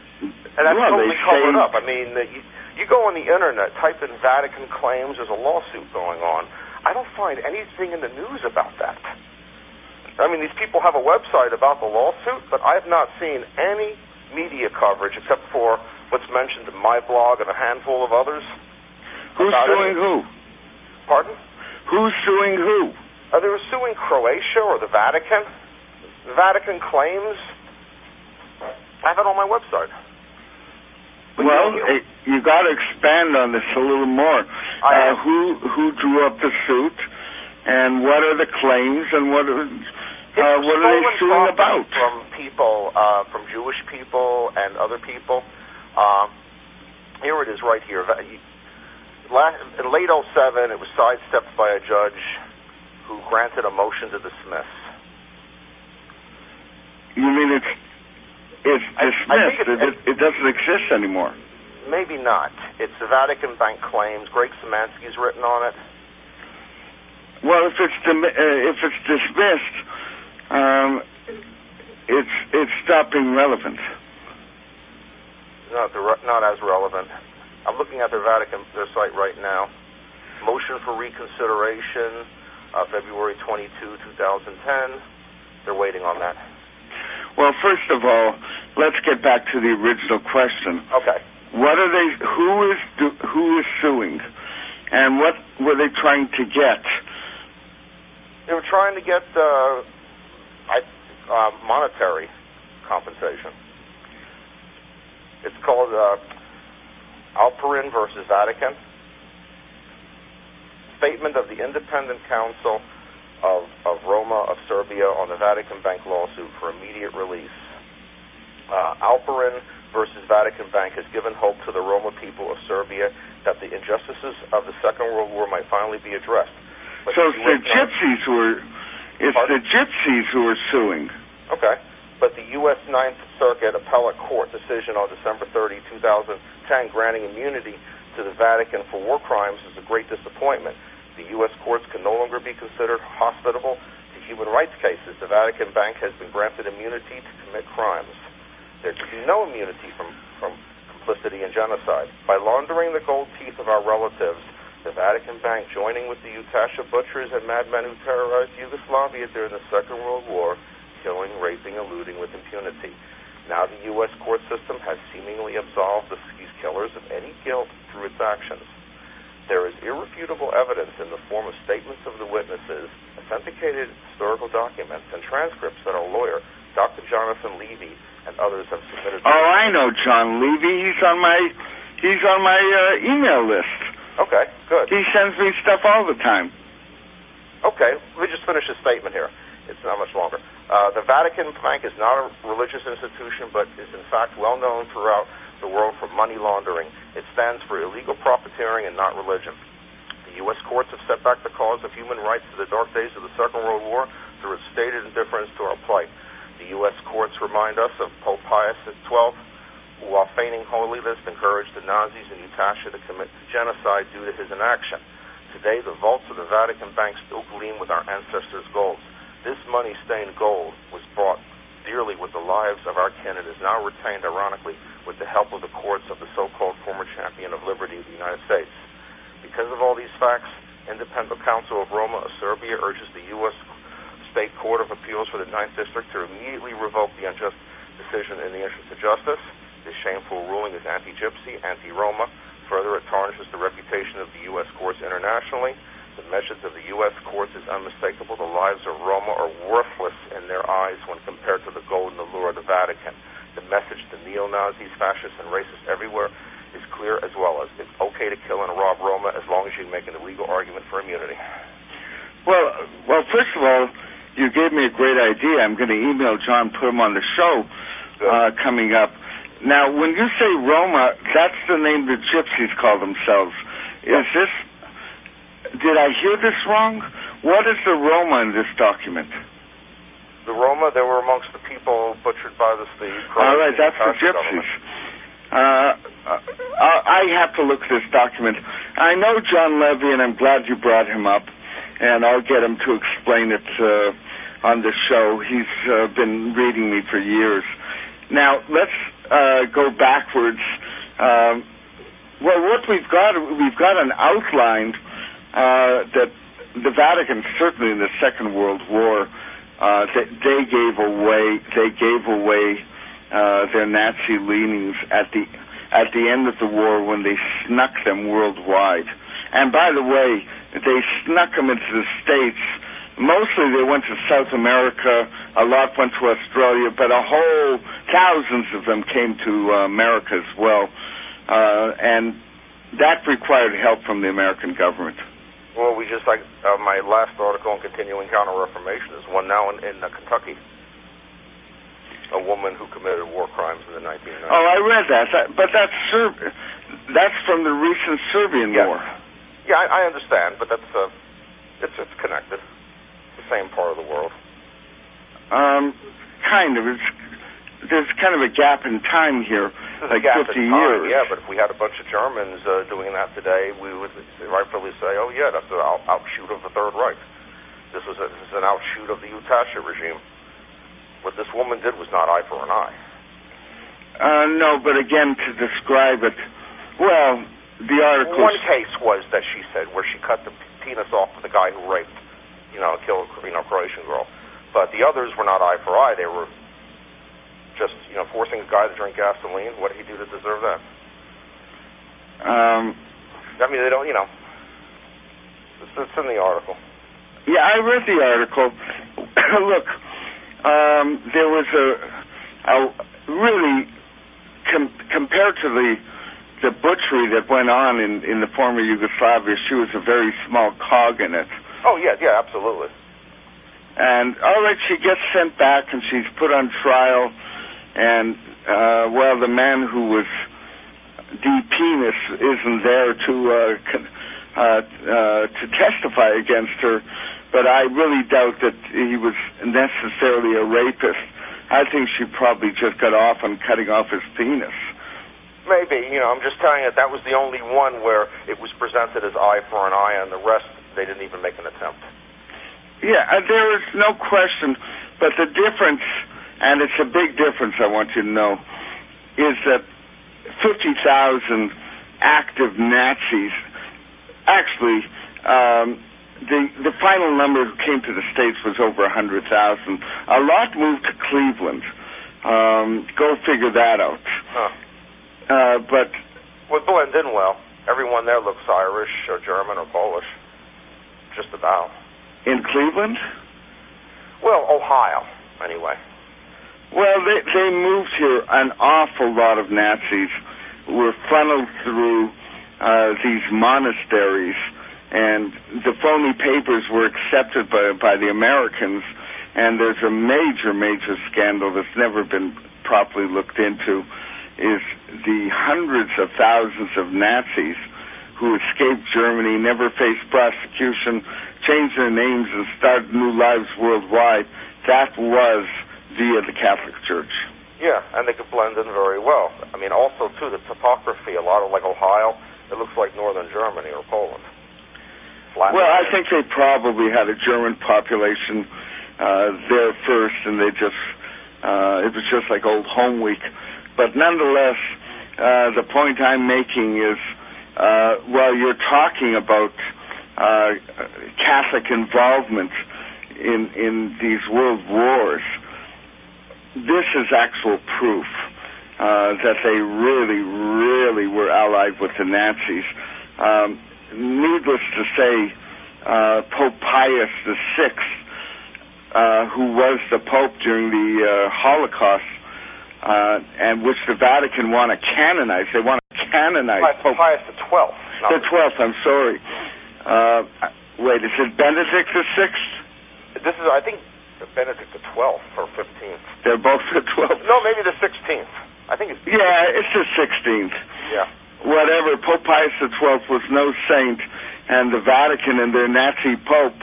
that's totally covered up. I mean, you go on the internet, type in Vatican claims. There's a lawsuit going on. I don't find anything in the news about that. I mean, these people have a website about the lawsuit, but I have not seen any media coverage except for what's mentioned in my blog and a handful of others. Who's suing who? Pardon? Who's suing who? They were suing Croatia or the Vatican. The Vatican claims. I have it on my website. But well, you got to expand on this a little more. Who drew up the suit, and what are the claims, and what are they suing about? From people, from Jewish people and other people. Here it is, right here. In late '07, it was sidestepped by a judge who granted a motion to dismiss. You mean it's dismissed? It doesn't exist anymore. Maybe not. It's the Vatican Bank claims. Greg Szymanski's written on it. Well, if it's dismissed, it's stopping relevant. Not as relevant. I'm looking at their site right now. Motion for reconsideration, February 22, 2010. They're waiting on that. Well, first of all, let's get back to the original question. Okay. What are they? Who is suing, and what were they trying to get? They were trying to get monetary compensation. It's called Alperin versus Vatican. Statement of the Independent Council of Roma of Serbia on the Vatican Bank lawsuit for immediate release. Alperin versus Vatican Bank has given hope to the Roma people of Serbia that the injustices of the Second World War might finally be addressed. But so it's the gypsies who are suing. Okay. But the U.S. Ninth Circuit Appellate Court decision on December 30, 2010, granting immunity to the Vatican for war crimes is a great disappointment. The U.S. courts can no longer be considered hospitable to human rights cases. The Vatican Bank has been granted immunity to commit crimes. There can be no immunity from complicity in genocide. By laundering the gold teeth of our relatives, the Vatican Bank, joining with the Utasha butchers and madmen who terrorized Yugoslavia during the Second World War, killing, raping, and looting with impunity. Now the U.S. court system has seemingly absolved these killers of any guilt through its actions. There is irrefutable evidence in the form of statements of the witnesses, authenticated historical documents, and transcripts that our lawyer, Dr. Jonathan Levy, and others have submitted. Oh, I know John Levy. He's on my email list. Okay, good. He sends me stuff all the time. Okay, let me just finish this statement here. It's not much longer. The Vatican Bank is not a religious institution, but is in fact well known throughout the world for money laundering. It stands for illegal profiteering and not religion. The U.S. courts have set back the cause of human rights to the dark days of the Second World War through its stated indifference to our plight. The U.S. courts remind us of Pope Pius XII, who, while feigning holiness, encouraged the Nazis and Utasha to commit genocide due to his inaction. Today, the vaults of the Vatican Bank still gleam with our ancestors' golds. This money-stained gold was bought dearly with the lives of our kin and is now retained, ironically, with the help of the courts of the so-called former champion of liberty of the United States. Because of all these facts, Independent Council of Roma of Serbia urges the U.S. State Court of Appeals for the Ninth District to immediately revoke the unjust decision in the interest of justice. This shameful ruling is anti-Gypsy, anti-Roma. Further, it tarnishes the reputation of the U.S. courts internationally. The message of the U.S. courts is unmistakable. The lives of Roma are worthless in their eyes when compared to the golden allure of the Vatican. the message to neo-Nazis, fascists, and racists everywhere is clear as well as it's okay to kill and rob Roma as long as you make an illegal argument for immunity. Well, first of all, you gave me a great idea. I'm going to email John, put him on the show coming up. Now, when you say Roma, that's the name the gypsies call themselves. Is this... Did I hear this wrong? What is the Roma in this document? The Roma, they were amongst the people butchered by the all right, that's the gypsies. I have to look at this document. I know John Levy, and I'm glad you brought him up, and I'll get him to explain it on the show. He's been reading me for years. Now, let's go backwards. Well, what we've got an outline that the Vatican, certainly in the Second World War, they gave away their Nazi leanings at the end of the war when they snuck them worldwide. And by the way, they snuck them into the States. Mostly they went to South America, a lot went to Australia, but thousands of them came to America as well. And that required help from the American government. Well, we just, my last article on continuing counter-reformation is one now in Kentucky. A woman who committed war crimes in the 1990s. Oh, I read that. But that's from the recent Serbian war. Yeah, I understand, but that's it's connected. It's the same part of the world. Kind of. There's kind of a gap in time here, like 50 years. Yeah, but if we had a bunch of Germans doing that today, we would rightfully say, oh, yeah, that's an outshoot of the Third Reich. This is an outshoot of the Utasha regime. What this woman did was not eye for an eye. No, but again, to describe it, well, the article... One case was that she said where she cut the penis off of the guy who raped, killed a Croatian girl. But the others were not eye for eye. They were just, forcing a guy to drink gasoline. What did he do to deserve that? I mean, they don't, it's in the article. Yeah, I read the article. Look, there was a really, compared to the butchery that went on in the former Yugoslavia, she was a very small cog in it. Oh, yeah, absolutely. And, all right, she gets sent back and she's put on trial. And, the man who was de-penis isn't there to testify against her. But I really doubt that he was necessarily a rapist. I think she probably just got off on cutting off his penis. Maybe, I'm just telling you that was the only one where it was presented as eye for an eye, and the rest, they didn't even make an attempt. Yeah, there is no question, but the difference, and it's a big difference I want you to know, is that 50,000 active Nazis, actually, the final number who came to the States was over 100,000. A lot moved to Cleveland. Go figure that out. Huh. But... Well, blend in well. Everyone there looks Irish or German or Polish. Just about. In Cleveland? Well, Ohio, anyway. Well, they moved here. An awful lot of Nazis were funneled through these monasteries, and the phony papers were accepted by the Americans, and there's a major scandal that's never been properly looked into, is the hundreds of thousands of Nazis who escaped Germany, never faced prosecution, changed their names and started new lives worldwide. That was via the Catholic Church. Yeah, and they could blend in very well. I mean, also, too, the topography, a lot of, like, Ohio, it looks like northern Germany or Poland. Well, I think they probably had a German population there first, and they just, it was just like old home week. But nonetheless, the point I'm making is, while you're talking about Catholic involvement in these world wars, this is actual proof that they really were allied with the Nazis. Needless to say, Pope Pius VI, who was the Pope during the Holocaust, and which the Vatican want to canonize. They want to canonize Pope Pius the 12th. The 12th. I'm sorry. Wait, is it Benedict the 6th? This is, I think, Benedict the 12th or 15th. They're both the 12th. No, maybe the 16th. I think it's. Yeah, it's the 16th. Yeah. Whatever. Pope Pius the 12th was no saint, and the Vatican and their Nazi Pope,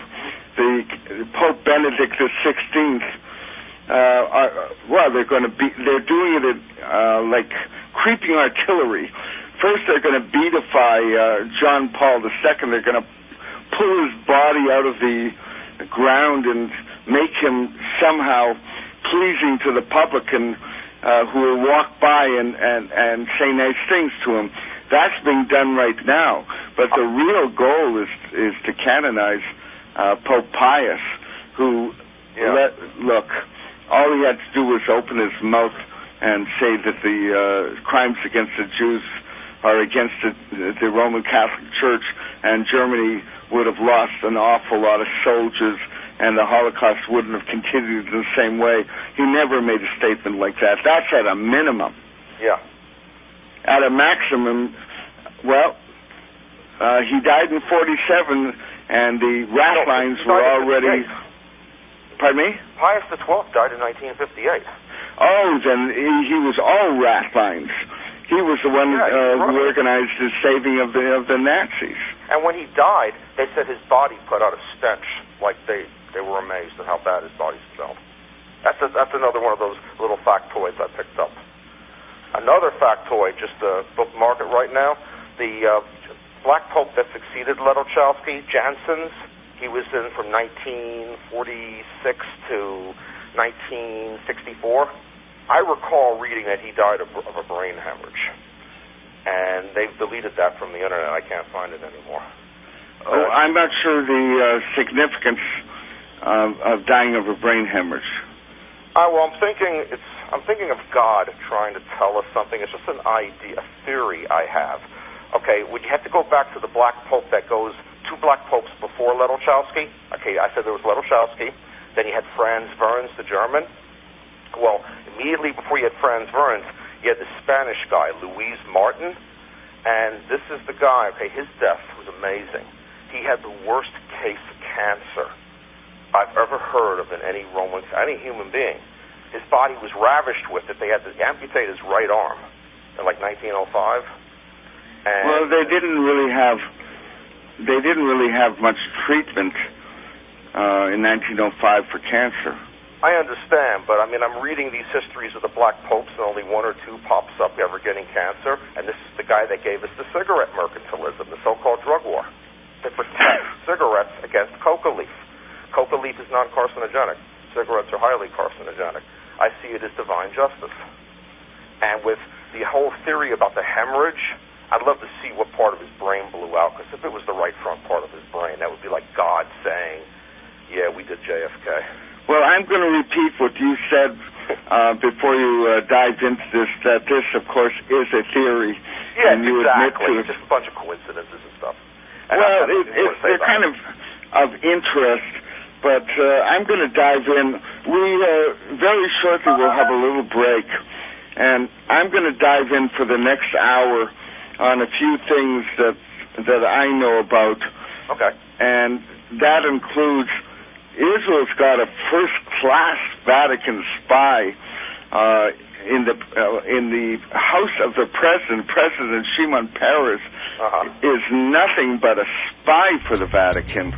the Pope Benedict the 16th. They're doing it like creeping artillery. First, they're going to beatify John Paul II. They're going to pull his body out of the ground and make him somehow pleasing to the public, and who will walk by and say nice things to him. That's being done right now. But the real goal is to canonize Pope Pius, who, look, all he had to do was open his mouth and say that the crimes against the Jews are against the Roman Catholic Church, and Germany would have lost an awful lot of soldiers, and the Holocaust wouldn't have continued in the same way. He never made a statement like that. That's at a minimum. Yeah. At a maximum, well, he died in 47, and the rat lines were already... Pardon me? Pius the 12th died in 1958. Oh, then he was all rat lines. He was the one who organized the saving of the Nazis. And when he died, they said his body put out a stench, like they were amazed at how bad his body smelled. That's another one of those little factoids I picked up. Another factoid, just to bookmark it right now, the Black Pope that succeeded Ledolchowski, Jansen's, he was in from 1946 to 1964. I recall reading that he died of a brain hemorrhage, and they've deleted that from the internet. I can't find it anymore. Oh, I'm not sure the significance of dying of a brain hemorrhage. Well, I'm thinking of God trying to tell us something. It's just an idea, a theory I have. Okay, would you have to go back to the Black Pope that goes two Black Popes before Ledolchowski? Okay, I said there was Ledolchowski. Then you had Franz Werns, the German. Well, immediately before you had Franz Werns, you had the Spanish guy, Luis Martin. And this is the guy, okay, his death was amazing. He had the worst case of cancer I've ever heard of in any human being. His body was ravished with it. They had to amputate his right arm in like 1905. And well, they didn't really have much treatment in 1905 for cancer. I understand, but I mean, I'm reading these histories of the Black Popes, and only one or two pops up ever getting cancer, and this is the guy that gave us the cigarette mercantilism, the so-called drug war, to protect cigarettes against coca leaf. Coca leaf is non-carcinogenic. Cigarettes are highly carcinogenic. I see it as divine justice. And with the whole theory about the hemorrhage, I'd love to see what part of his brain blew out, because if it was the right front part of his brain, that would be like God saying, yeah, we did JFK. Well, I'm going to repeat what you said before you dived into this, that this, of course, is a theory. Yeah, and you exactly. admit to it. Just a bunch of coincidences and stuff. And well, they're kind of interest, but I'm going to dive in. We very shortly will have a little break, and I'm going to dive in for the next hour on a few things that I know about. Okay. And that includes Israel's got a first-class Vatican spy in the house of the president. President Shimon Peres is nothing but a spy for the Vatican.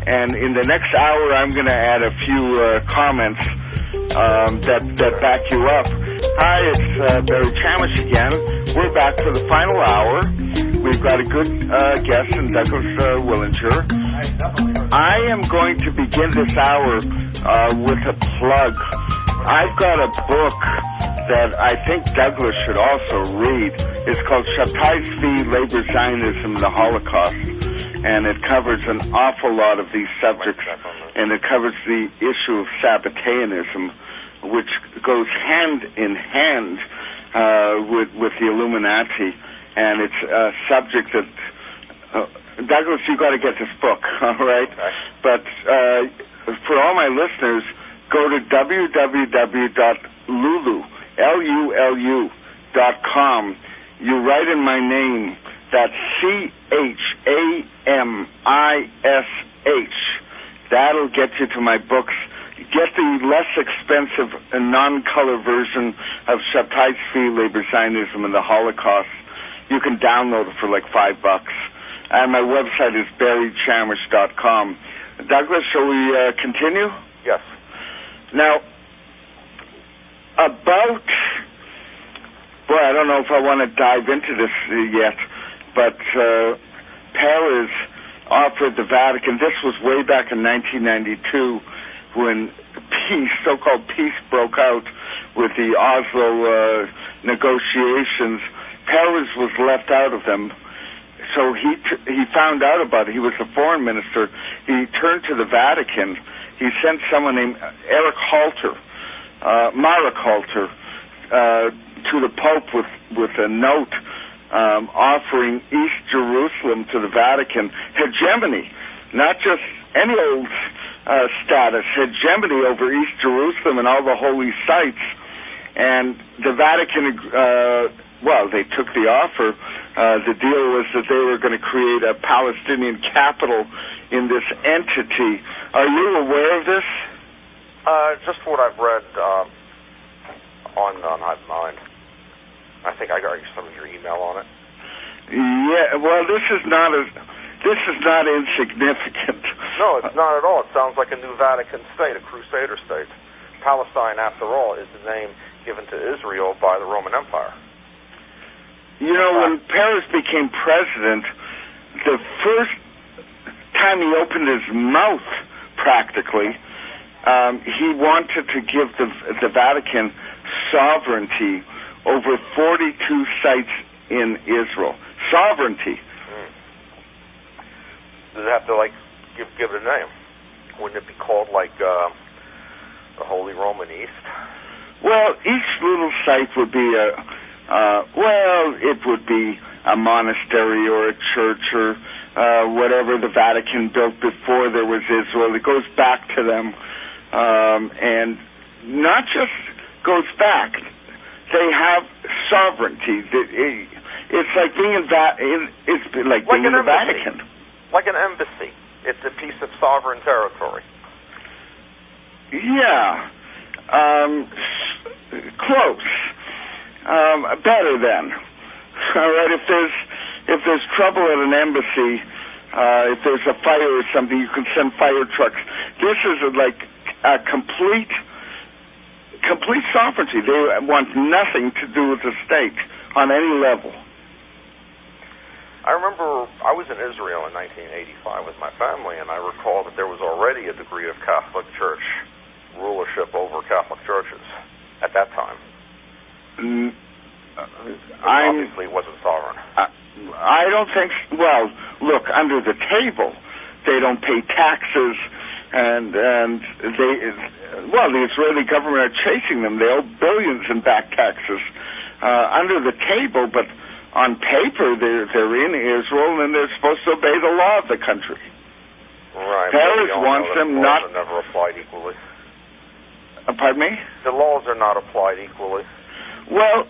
And in the next hour, I'm going to add a few comments that back you up. Hi, it's Barry Chamish again. We're back for the final hour. We've got a good guest in Douglas Willinger. I am going to begin this hour with a plug. I've got a book that I think Douglas should also read. It's called Shabtai Tzvi, Labor Zionism, and the Holocaust. And it covers an awful lot of these subjects. And it covers the issue of Sabbateanism, which goes hand in hand with the Illuminati. And it's a subject that... Douglas, you got to get this book, all right? Okay. But for all my listeners, go to www.lulu, LULU.com. You write in my name, that's CHAMISH. That'll get you to my books. Get the less expensive non-color version of Shabtai Tzvi, Labor Zionism, and the Holocaust. You can download it for like $5. And my website is barrychamish.com. Douglas, shall we continue? Yes. Now, I don't know if I want to dive into this yet, but Paris offered the Vatican, this was way back in 1992, when so-called peace broke out with the Oslo negotiations. Paris was left out of them. So he found out about it. He was the foreign minister. He turned to the Vatican. He sent someone named Marek Halter, to the Pope with a note offering East Jerusalem to the Vatican, hegemony, not just any old status, hegemony over East Jerusalem and all the holy sites. And the Vatican, they took the offer. The deal was that they were going to create a Palestinian capital in this entity. Are you aware of this? Just what I've read on Hive Mind. I think I got some of your email on it. Yeah, well, this is not insignificant. No, it's not at all. It sounds like a new Vatican state, a crusader state. Palestine, after all, is the name given to Israel by the Roman Empire. You know, when Paris became president, the first time he opened his mouth, practically, he wanted to give the Vatican sovereignty over 42 sites in Israel. Sovereignty. Does it have to, give it a name? Wouldn't it be called, the Holy Roman East? Well, each little site would be it would be a monastery or a church or whatever the Vatican built before there was Israel. It goes back to them, and not just goes back. They have sovereignty. It's like being in being in the Vatican. Like an embassy. It's a piece of sovereign territory. Yeah. Close. Better then. All right. If there's trouble at an embassy, if there's a fire or something, you can send fire trucks. This is a complete sovereignty. They want nothing to do with the state on any level. I remember I was in Israel in 1985 with my family, and I recall that there was already a degree of Catholic Church rulership over Catholic churches at that time. Obviously wasn't sovereign. I don't think well, look, under the table, they don't pay taxes, and the Israeli government are chasing them. They owe billions in back taxes under the table, but on paper they're in Israel and they're supposed to obey the law of the country. Right. Paris wants them not. Laws are never applied equally. Pardon me? The laws are not applied equally. Well,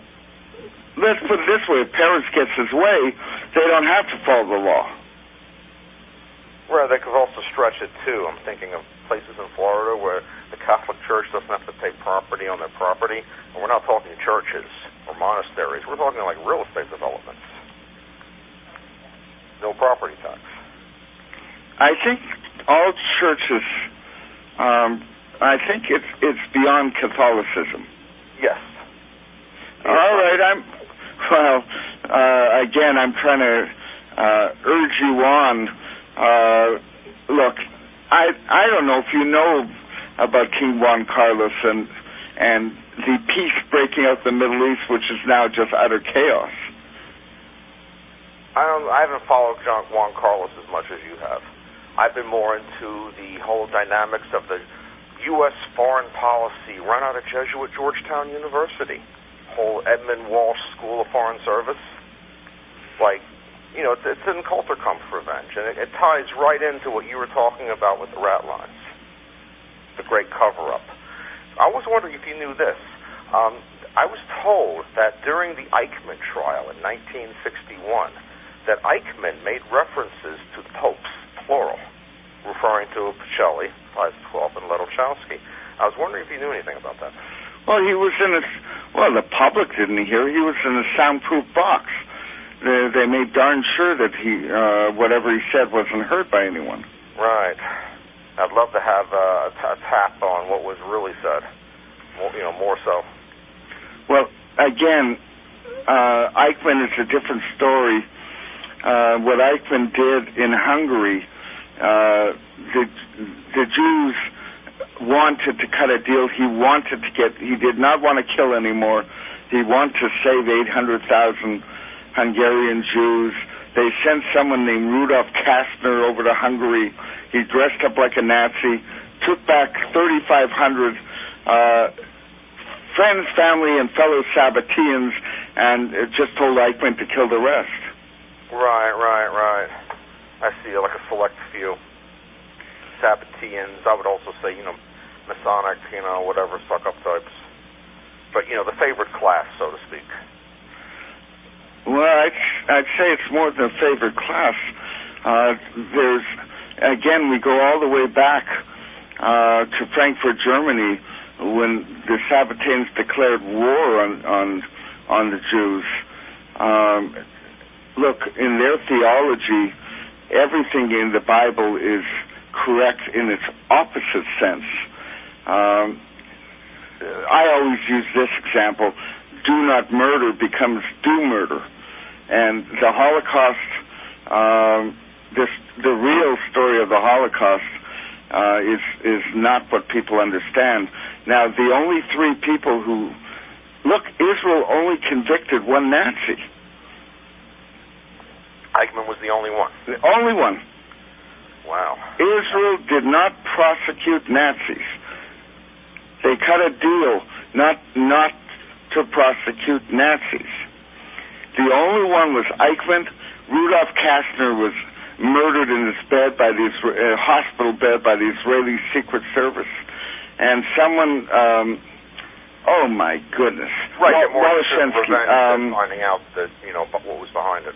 let's put it this way: if Paris gets his way, they don't have to follow the law. Well, they could also stretch it too. I'm thinking of places in Florida where the Catholic Church doesn't have to pay property on their property. And we're not talking churches or monasteries. We're talking like real estate developments. No property tax. I think all churches. I think it's beyond Catholicism. Yes. All right. Again, I'm trying to urge you on. Look, I don't know if you know about King Juan Carlos and the peace breaking out in the Middle East, which is now just utter chaos. I haven't followed Juan Carlos as much as you have. I've been more into the whole dynamics of the U.S. foreign policy run out of Jesuit Georgetown University, whole Edmund Walsh School of Foreign Service. It's in Coulter Comes Revenge, and it ties right into what you were talking about with the rat lines, the great cover-up. I was wondering if you knew this. I was told that during the Eichmann trial in 1961, that Eichmann made references to the popes, plural, referring to Pacelli, Pius XII, and Ledolchowski. I was wondering if you knew anything about that. Well, he was in a... Well, the public didn't hear. He was in a soundproof box. They made darn sure that whatever he said wasn't heard by anyone. Right. I'd love to have a tap on what was really said. More so. Well, again, Eichmann is a different story. What Eichmann did in Hungary, the Jews wanted to cut a deal. He did not want to kill anymore. He wanted to save 800,000 Hungarian Jews. They sent someone named Rudolf Kastner over to Hungary. He dressed up like a Nazi, took back 3,500 friends, family, and fellow Sabbateans, and just told Eichmann to kill the rest. Right. I see, like a select few. Sabbateans, I would also say, Masonic, whatever, suck-up types. But, the favored class, so to speak. Well, I'd say it's more than a favored class. Again, we go all the way back to Frankfurt, Germany, when the Sabbateans declared war on the Jews. Look, in their theology, everything in the Bible is correct in its opposite sense. I always use this example: do not murder becomes do murder. And the Holocaust, the real story of the Holocaust is not what people understand. Now, the only three people who... Look, Israel only convicted one Nazi. Eichmann was the only one? The only one. Wow. Israel did not prosecute Nazis. They cut a deal not to prosecute Nazis. The only one was Eichmann. Rudolf Kastner was murdered in his bed by the hospital bed by the Israeli Secret Service, and someone, oh my goodness, right, more revenge than finding out that what was behind it.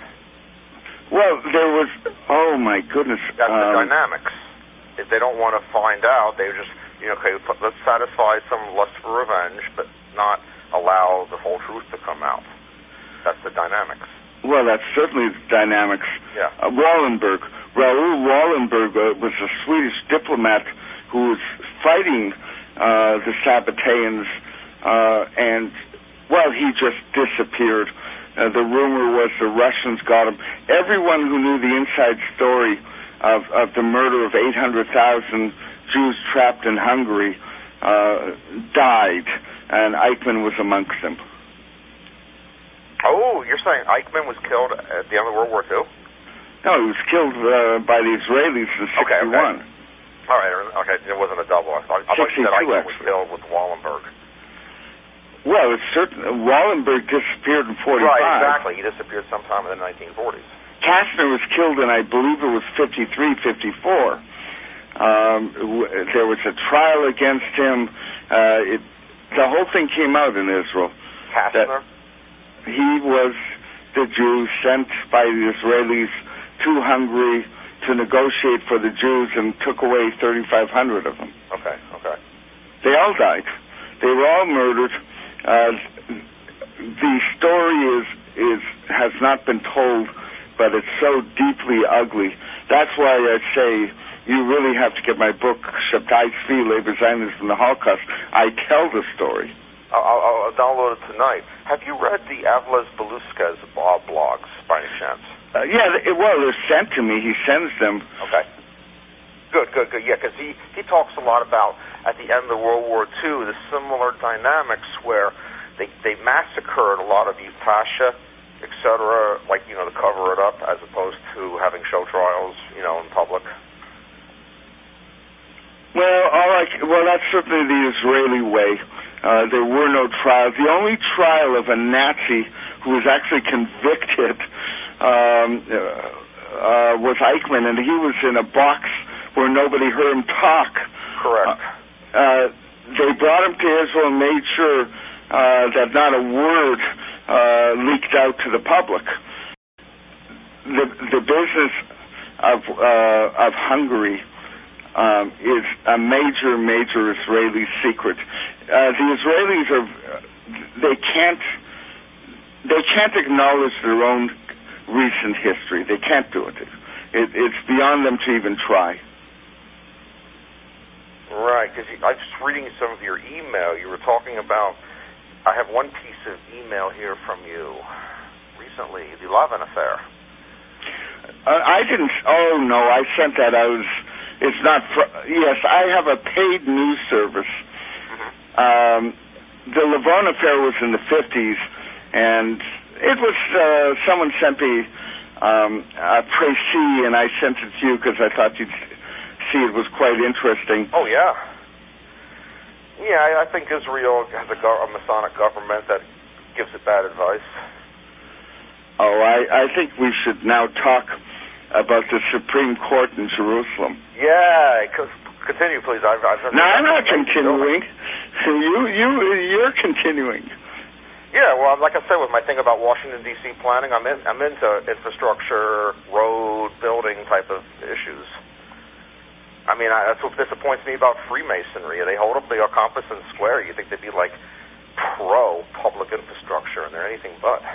Well, there was, oh my goodness, that's the dynamics. If they don't want to find out, they just okay, let's satisfy some lust for revenge, but not allow the whole truth to come out. That's the dynamics. Well, that's certainly the dynamics. Yeah. Raoul Wallenberg was a Swedish diplomat who was fighting the Sabbateans, and, well, he just disappeared. The rumor was the Russians got him. Everyone who knew the inside story of the murder of 800,000 Jews trapped in Hungary died, and Eichmann was amongst them. Oh, you're saying Eichmann was killed at the end of World War II? No, he was killed by the Israelis in 1961. Okay. All right, okay, it wasn't a double. I thought you said Eichmann was killed with Wallenberg. Well, it's certain. Wallenberg disappeared in 1945. Right, exactly. He disappeared sometime in the 1940s. Kastner was killed in, I believe it was 1953, 1954. There was a trial against him. The whole thing came out in Israel. Kastner? He was the Jew sent by the Israelis to Hungary to negotiate for the Jews and took away 3,500 of them. Okay. They all died. They were all murdered. The story has not been told, but it's so deeply ugly. That's why I say you really have to get my book, Shabtai Tzvi, Labor Zionism and the Holocaust. I tell the story. I'll download it tonight. Have you read the Avles Beluskas blogs, by any chance? Yeah, they're sent to me. He sends them. Okay. Good. Yeah, because he talks a lot about, at the end of World War II, the similar dynamics where they massacred a lot of Yupasha, etc., to cover it up, as opposed to having show trials, in public. Well, that's certainly the Israeli way. There were no trials. The only trial of a Nazi who was actually convicted was Eichmann, and he was in a box where nobody heard him talk. Correct. They brought him to Israel and made sure that not a word leaked out to the public. The business of Hungary is a major Israeli secret. The Israelis they can't acknowledge their own recent history. They can't do it. It's beyond them to even try. Right, because I was just reading some of your email. You were talking about, I have one piece of email here from you recently, the Lavin affair. I didn't, oh no, I sent that out. It's not, yes, I have a paid news service. The Lavin affair was in the 50s, and it was, someone sent me a précis, and I sent it to you because I thought you'd see it was quite interesting. Oh, yeah. Yeah, I think Israel has a Masonic government that gives it bad advice. Oh, I think we should now talk about the Supreme Court in Jerusalem. Yeah, continue, please. No, I'm not continuing. You're continuing. Yeah, well, like I said, with my thing about Washington, D.C. planning, I'm into infrastructure, road, building type of issues. I mean, that's what disappoints me about Freemasonry. They hold up the compass and square. You think they'd be like pro-public infrastructure, and they're anything but.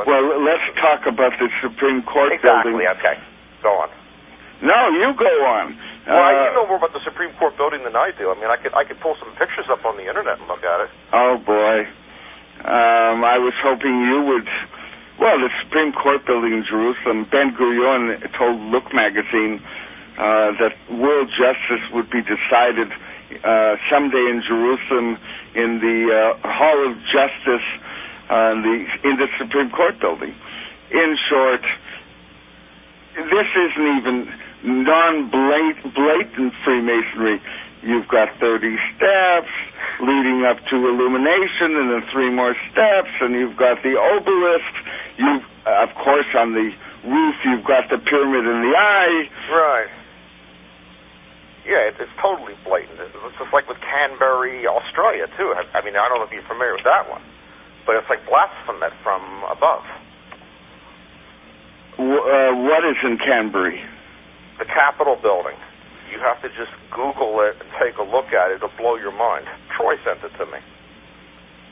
Well, let's talk about the Supreme Court building. Exactly, okay. Go on. No, you go on. Well, you know more about the Supreme Court building than I do. I mean, I could pull some pictures up on the internet and look at it. Oh, boy. I was hoping you would. Well, the Supreme Court building in Jerusalem, Ben-Gurion told Look magazine that world justice would be decided someday in Jerusalem in the Hall of Justice in the Supreme Court building. In short, this isn't even non-blatant Freemasonry. You've got 30 steps leading up to illumination, and then 3 more steps, and you've got the obelisk. You've, of course, on the roof, you've got the pyramid in the eye. Right. Yeah, it's totally blatant. It's just like with Canberra, Australia, too. I mean, I don't know if you're familiar with that one, but it's like blasphemy from above. What is in Canberra? The Capitol building. You have to just Google it and take a look at it. It'll blow your mind. Troy sent it to me.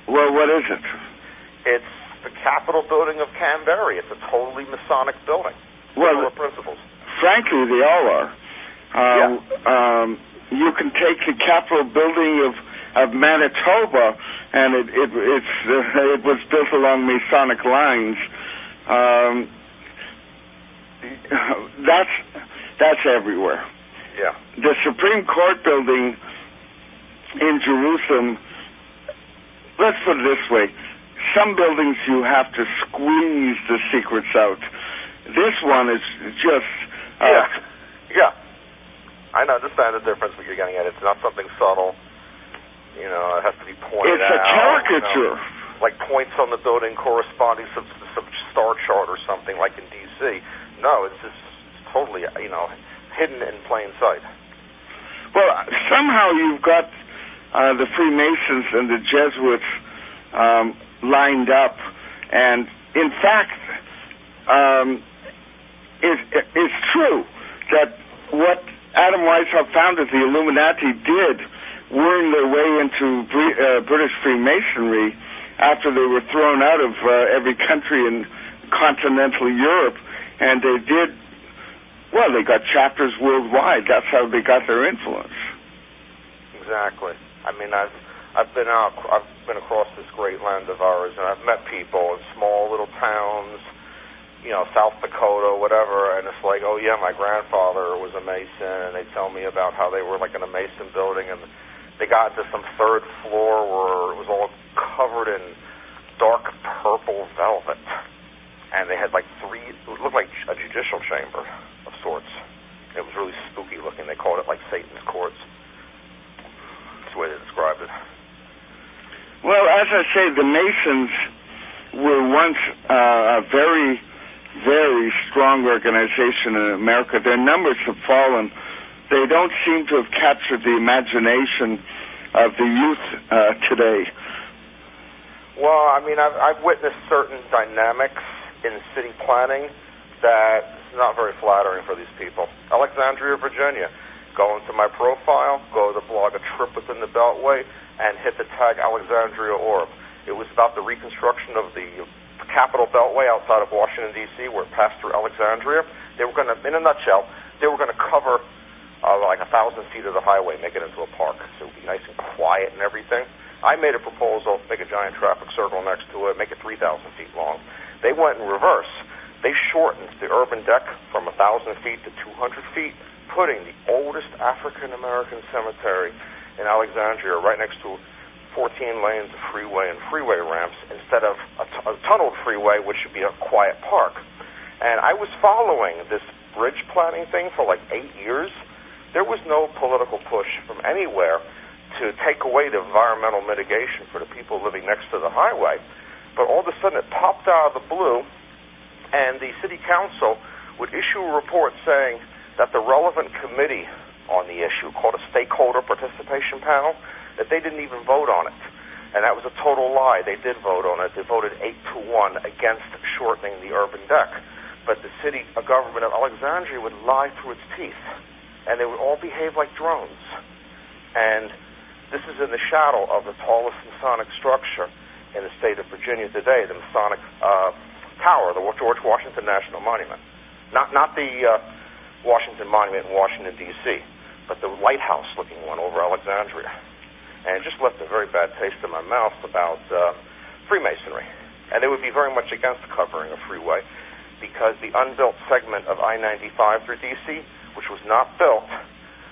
Well, what is it? It's the Capitol building of Canberra. It's a totally Masonic building. Well, principles. Frankly, they all are. Yeah. You can take the Capitol building of Manitoba, and it was built along Masonic lines. That's everywhere. Yeah. The Supreme Court building in Jerusalem, let's put it this way, some buildings you have to squeeze the secrets out. This one is just... Yeah. I understand the difference what you're getting at. It's not something subtle. You know, it has to be pointed out. It's a caricature. You know, like points on the building corresponding to some star chart or something like in D.C. No, it's just totally, hidden in plain sight. Well, somehow you've got the Freemasons and the Jesuits lined up, and in fact, it's true that what Adam Weishaupt founded, the Illuminati, did worm their way into British Freemasonry after they were thrown out of every country in continental Europe, and they did. Well, they got chapters worldwide. That's how they got their influence. Exactly. I mean, I've been across this great land of ours, and I've met people in small little towns, South Dakota, whatever, and it's like, oh yeah, my grandfather was a Mason, and they tell me about how they were like in a Mason building, and they got to some third floor where it was all covered in dark purple velvet, and they had like it looked like a judicial chamber of sorts. It was really spooky looking. They called it like Satan's courts. That's the way they described it. Well, as I say, the Masons were once a very, very strong organization in America. Their numbers have fallen. They don't seem to have captured the imagination of the youth today. Well, I mean, I've witnessed certain dynamics in city planning that is not very flattering for these people. Alexandria, Virginia. Go into my profile, go to the blog A Trip Within the Beltway, and hit the tag Alexandria Orb. It was about the reconstruction of the Capitol Beltway outside of Washington, D.C., where it passed through Alexandria. They were going to, in a nutshell, they were going to cover like 1,000 feet of the highway, make it into a park. So it would be nice and quiet and everything. I made a proposal, make a giant traffic circle next to it, make it 3,000 feet long. They went in reverse. They shortened the urban deck from 1,000 feet to 200 feet, putting the oldest African-American cemetery in Alexandria right next to 14 lanes of freeway and freeway ramps instead of a tunneled freeway, which should be a quiet park. And I was following this bridge planning thing for like 8 years. There was no political push from anywhere to take away the environmental mitigation for the people living next to the highway. But all of a sudden it popped out of the blue, and the city council would issue a report saying that the relevant committee on the issue, called a stakeholder participation panel, that they didn't even vote on it. And that was a total lie. They did vote on it. They voted 8-1 against shortening the urban deck. But the city government of Alexandria would lie through its teeth, and they would all behave like drones. And this is in the shadow of the tallest Masonic structure in the state of Virginia today, the Masonic Tower, the George Washington National Monument. Not the Washington Monument in Washington, D.C., but the lighthouse-looking one over Alexandria. And it just left a very bad taste in my mouth about Freemasonry. And they would be very much against covering a freeway because the unbuilt segment of I-95 through D.C., which was not built,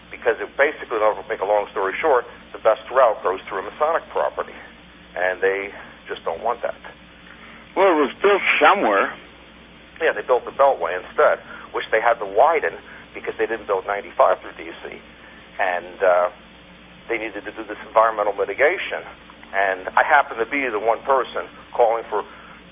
because it basically, to make a long story short, the best route goes through a Masonic property. And they just don't want that. Well, it was built somewhere. Yeah, they built the Beltway instead, which they had to widen because they didn't build 95 through D.C. And they needed to do this environmental mitigation. And I happen to be the one person calling for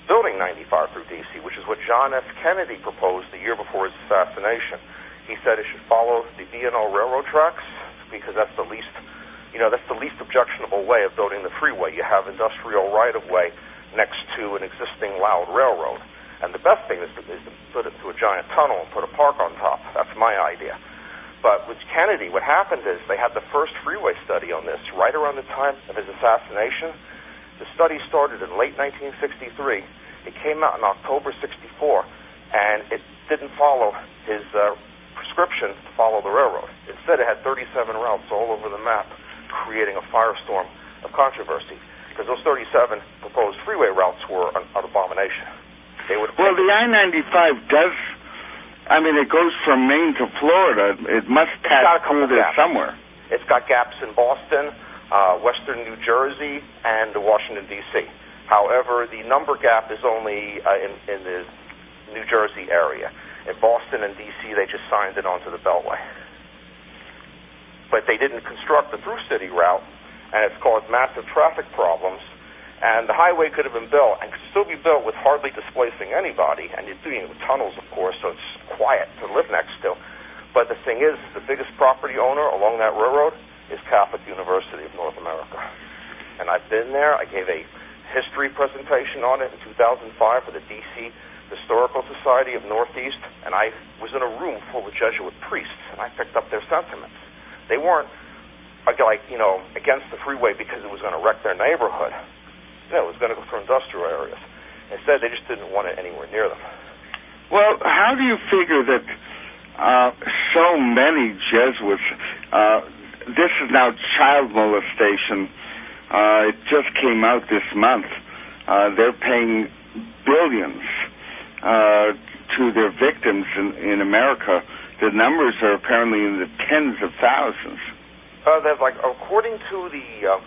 building 95 through D.C., which is what John F. Kennedy proposed the year before his assassination. He said it should follow the B&O railroad tracks because that's the least, that's the least objectionable way of building the freeway. You have industrial right-of-way next to an existing loud railroad. And the best thing is to put it into a giant tunnel and put a park on top. That's my idea. But with Kennedy, what happened is they had the first freeway study on this right around the time of his assassination. The study started in late 1963. It came out in October 64, and it didn't follow his prescription to follow the railroad. Instead, it had 37 routes all over the map, creating a firestorm of controversy, because those 37 proposed freeway routes were an abomination. Well, the I-95 does, it goes from Maine to Florida. It must pass through there somewhere. It's got gaps in Boston, western New Jersey, and Washington, D.C. However, the number gap is only in the New Jersey area. In Boston and D.C., they just signed it onto the Beltway. But they didn't construct the through-city route, and it's caused massive traffic problems. And the highway could have been built and could still be built with hardly displacing anybody. And you're doing it with tunnels, of course, so it's quiet to live next to. But the thing is, the biggest property owner along that railroad is Catholic University of North America. And I've been there. I gave a history presentation on it in 2005 for the D.C. Historical Society of Northeast. And I was in a room full of Jesuit priests, and I picked up their sentiments. They weren't, against the freeway because it was going to wreck their neighborhood. It was going to go through industrial areas. Instead, they just didn't want it anywhere near them. Well, how do you figure that so many Jesuits, this is now child molestation, it just came out this month, they're paying billions to their victims in America. The numbers are apparently in the tens of thousands. According to the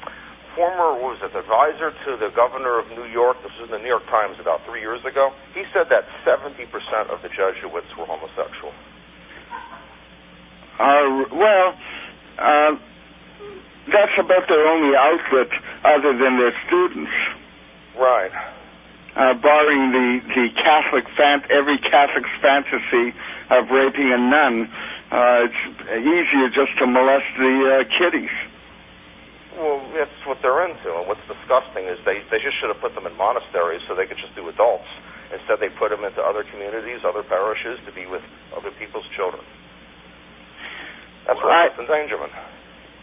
former, advisor to the governor of New York, this was in the New York Times about 3 years ago, he said that 70% of the Jesuits were homosexual. That's about their only outlet other than their students. Right. Barring the Catholic every Catholic's fantasy of raping a nun, it's easier just to molest the kiddies. Well, that's what they're into, and what's disgusting is they just should have put them in monasteries so they could just do adults. Instead, they put them into other communities, other parishes, to be with other people's children. That's reckless endangerment.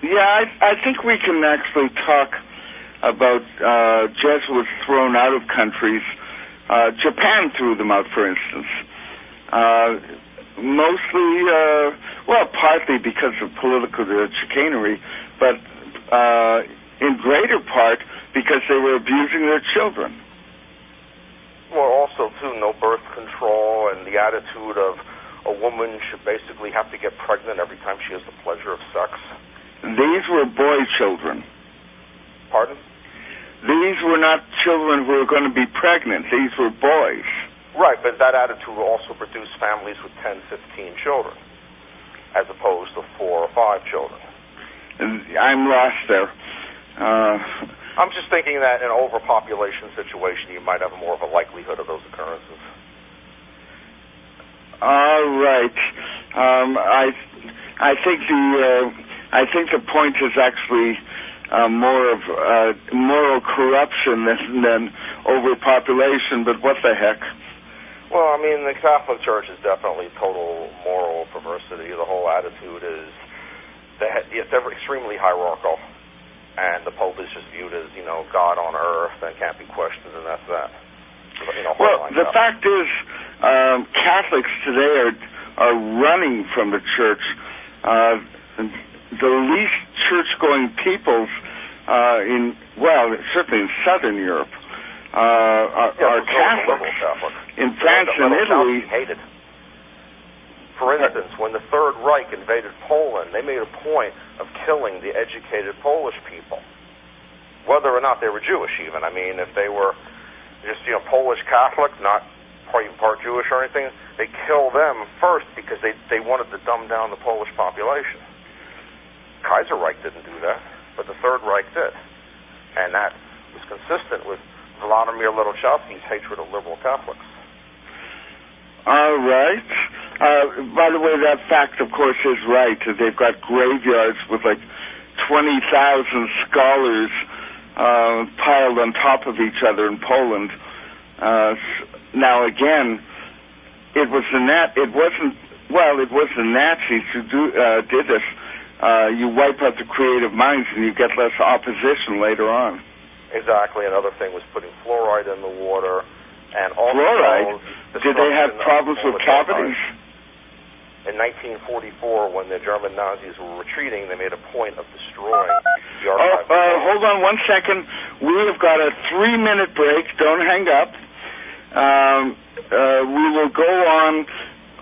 Yeah, I think we can actually talk about Jesuits thrown out of countries. Japan threw them out, for instance. Mostly, partly because of political chicanery, but in greater part because they were abusing their children. Well, also, too, no birth control and the attitude of a woman should basically have to get pregnant every time she has the pleasure of sex. These were boy children. Pardon? These were not children who were going to be pregnant. These were boys. Right, but that attitude also produced families with 10, 15 children, as opposed to 4 or 5 children. I'm lost there. I'm just thinking that in an overpopulation situation, you might have more of a likelihood of those occurrences. All right. I think the point is actually more of moral corruption than overpopulation. But what the heck? Well, I mean, the Catholic Church is definitely total moral perversity. The whole attitude is that it's extremely hierarchical, and the Pope is just viewed as, God on earth and can't be questioned, and that's that. Well, the fact is, Catholics today are running from the Church. The least church-going peoples certainly in Southern Europe, are Catholics. In France and Italy, hated. For instance, when the Third Reich invaded Poland, they made a point of killing the educated Polish people, whether or not they were Jewish even. I mean, if they were just, Polish Catholic, not part Jewish or anything, they kill them first because they wanted to dumb down the Polish population. Kaiserreich didn't do that, but the Third Reich did. And that was consistent with Vladimir Lodowski's hatred of liberal Catholics. All right. By the way, that fact, of course, is right. They've got graveyards with 20,000 scholars piled on top of each other in Poland. Now, again, it was the Nazis who did this. You wipe out the creative minds and you get less opposition later on. Exactly. Another thing was putting fluoride in the water. And also, fluoride? Did they have problems with cavities? In 1944, when the German Nazis were retreating, they made a point of destroying the archive. Hold on 1 second. We have got a 3-minute break. Don't hang up. We will go on.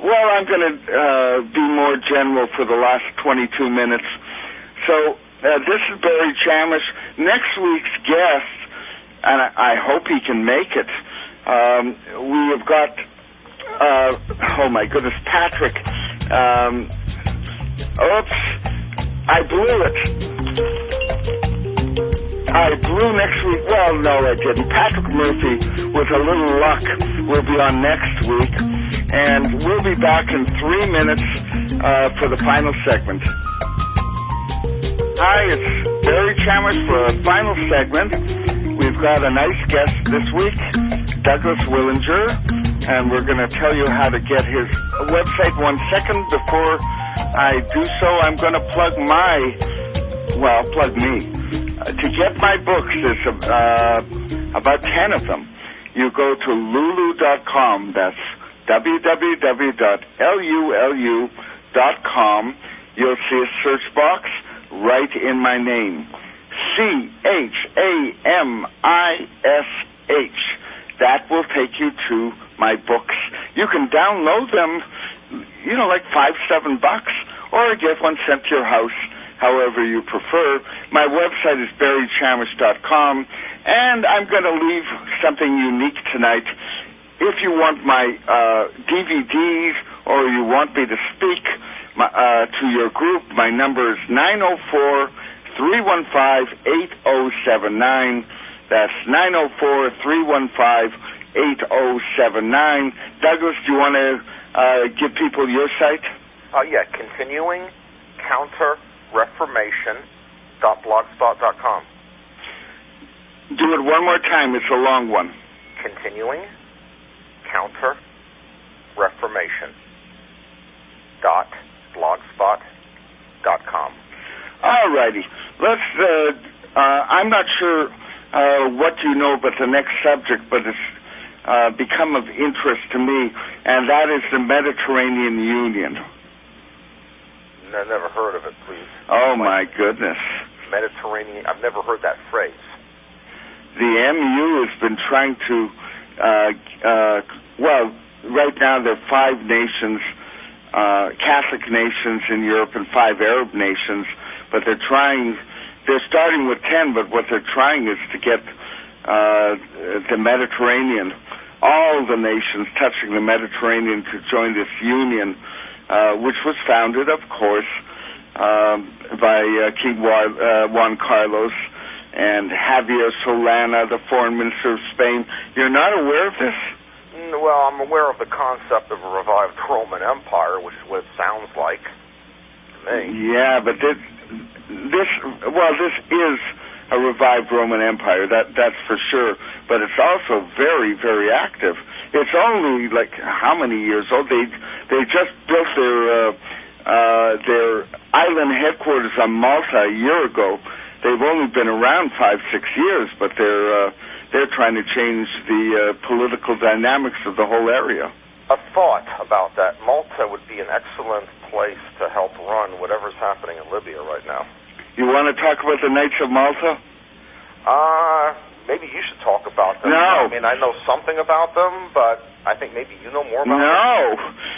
Well, I'm going to be more general for the last 22 minutes. So this is Barry Chamish. Next week's guest, and I hope he can make it, we have got, oh my goodness, Patrick. Oops, I blew it. I blew next week. Well, no, I didn't. Patrick Murphy, with a little luck, will be on next week. And we'll be back in 3 minutes for the final segment. Hi, it's Barry Chamish for the final segment. We've got a nice guest this week, Douglas Willinger, and we're going to tell you how to get his website. 1 second before I do so, I'm going to plug me. To get my books, there's about 10 of them. You go to lulu.com. That's www.lulu.com. You'll see a search box right in my name. CHAMISH. That will take you to my books. You can download them, like $5-7, or get one sent to your house, however you prefer. My website is barrychamish.com, and I'm going to leave something unique tonight. If you want my DVDs or you want me to speak to your group, my number is 904-315-8079. That's 904-315-8079. Douglas, do you want to give people your site? Continuing Counter Reformation JESUIT.blogspot.com. Do it one more time. It's a long one. Continuing Counter Reformation. .blogspot.com. All righty. Let's. I'm not sure what you know about the next subject, but it's become of interest to me, and that is the Mediterranean Union. I never heard of it, please. Oh, my goodness. Mediterranean. I've never heard that phrase. The MU has been trying to. Well, right now there are 5 nations. Catholic nations in Europe and 5 Arab nations, but they're starting with 10, but what they're trying is to get the Mediterranean, all the nations touching the Mediterranean to join this union, which was founded, of course, by King Juan Carlos and Javier Solana, the foreign minister of Spain. You're not aware of this? Well, I'm aware of the concept of a revived Roman Empire, which is what it sounds like to me. Yeah, but this is a revived Roman Empire, that's for sure, but it's also very, very active. It's only like how many years old? They just built their island headquarters on Malta a year ago. They've only been around 5-6 years, but they're trying to change the political dynamics of the whole area. A thought about that. Malta would be an excellent place to help run whatever's happening in Libya right now. You want to talk about the Knights of Malta? Maybe you should talk about them. No. I mean, I know something about them, but I think maybe you know more about them. No.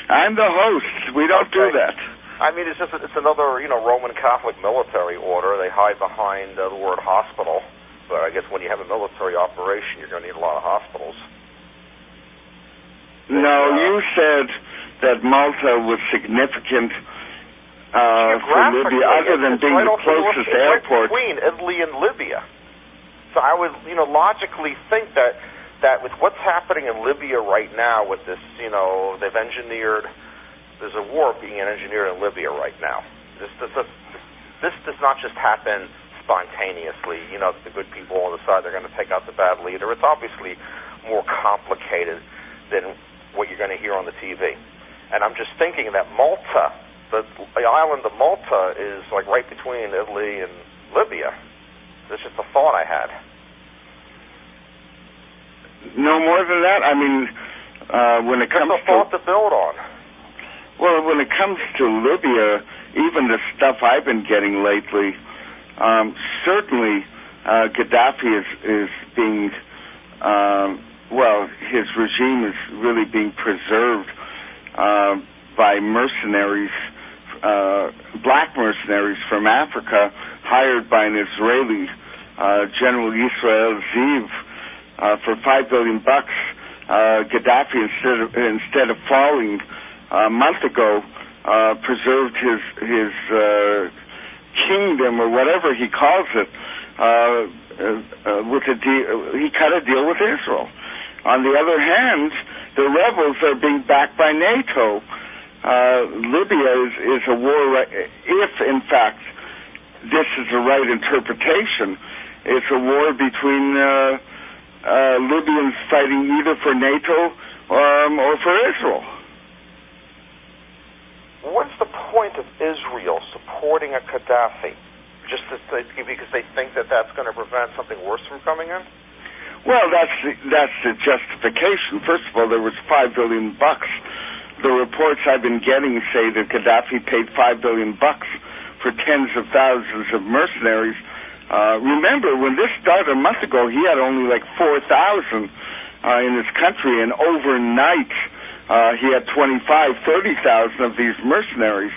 I'm the host. We don't do that. I mean, it's another, Roman Catholic military order. They hide behind the word hospital. But I guess when you have a military operation, you're going to need a lot of hospitals. No, you said that Malta was significant for Libya, other than being the closest airport. Right between Italy and Libya. So I would, logically think that with what's happening in Libya right now, with this, they've engineered, there's a war being engineered in Libya right now. This does not just happen spontaneously, the good people all decide they're going to take out the bad leader. It's obviously more complicated than what you're going to hear on the TV. And I'm just thinking that Malta, the island of Malta, is like right between Italy and Libya. That's just a thought I had. No more than that? I mean, when it comes to... Just a thought to build on. Well, when it comes to Libya, even the stuff I've been getting lately, certainly Gaddafi is being, his regime is really being preserved by mercenaries, black mercenaries from Africa, hired by an Israeli, General Yisrael Ziv, for $5 billion. Gaddafi, instead of falling a month ago, preserved his kingdom, or whatever he calls it, with a deal. He cut a deal with Israel. On the other hand, the rebels are being backed by NATO. Libya is a war, if in fact this is the right interpretation, it's a war between Libyans fighting either for NATO or for Israel. What's the point of Israel supporting a Gaddafi? Just because they think that that's going to prevent something worse from coming in? Well, that's the justification. First of all, there was $5 billion. The reports I've been getting say that Gaddafi paid $5 billion for tens of thousands of mercenaries. Remember, when this started a month ago, he had only like 4,000 in his country, and overnight he had 30,000 of these mercenaries.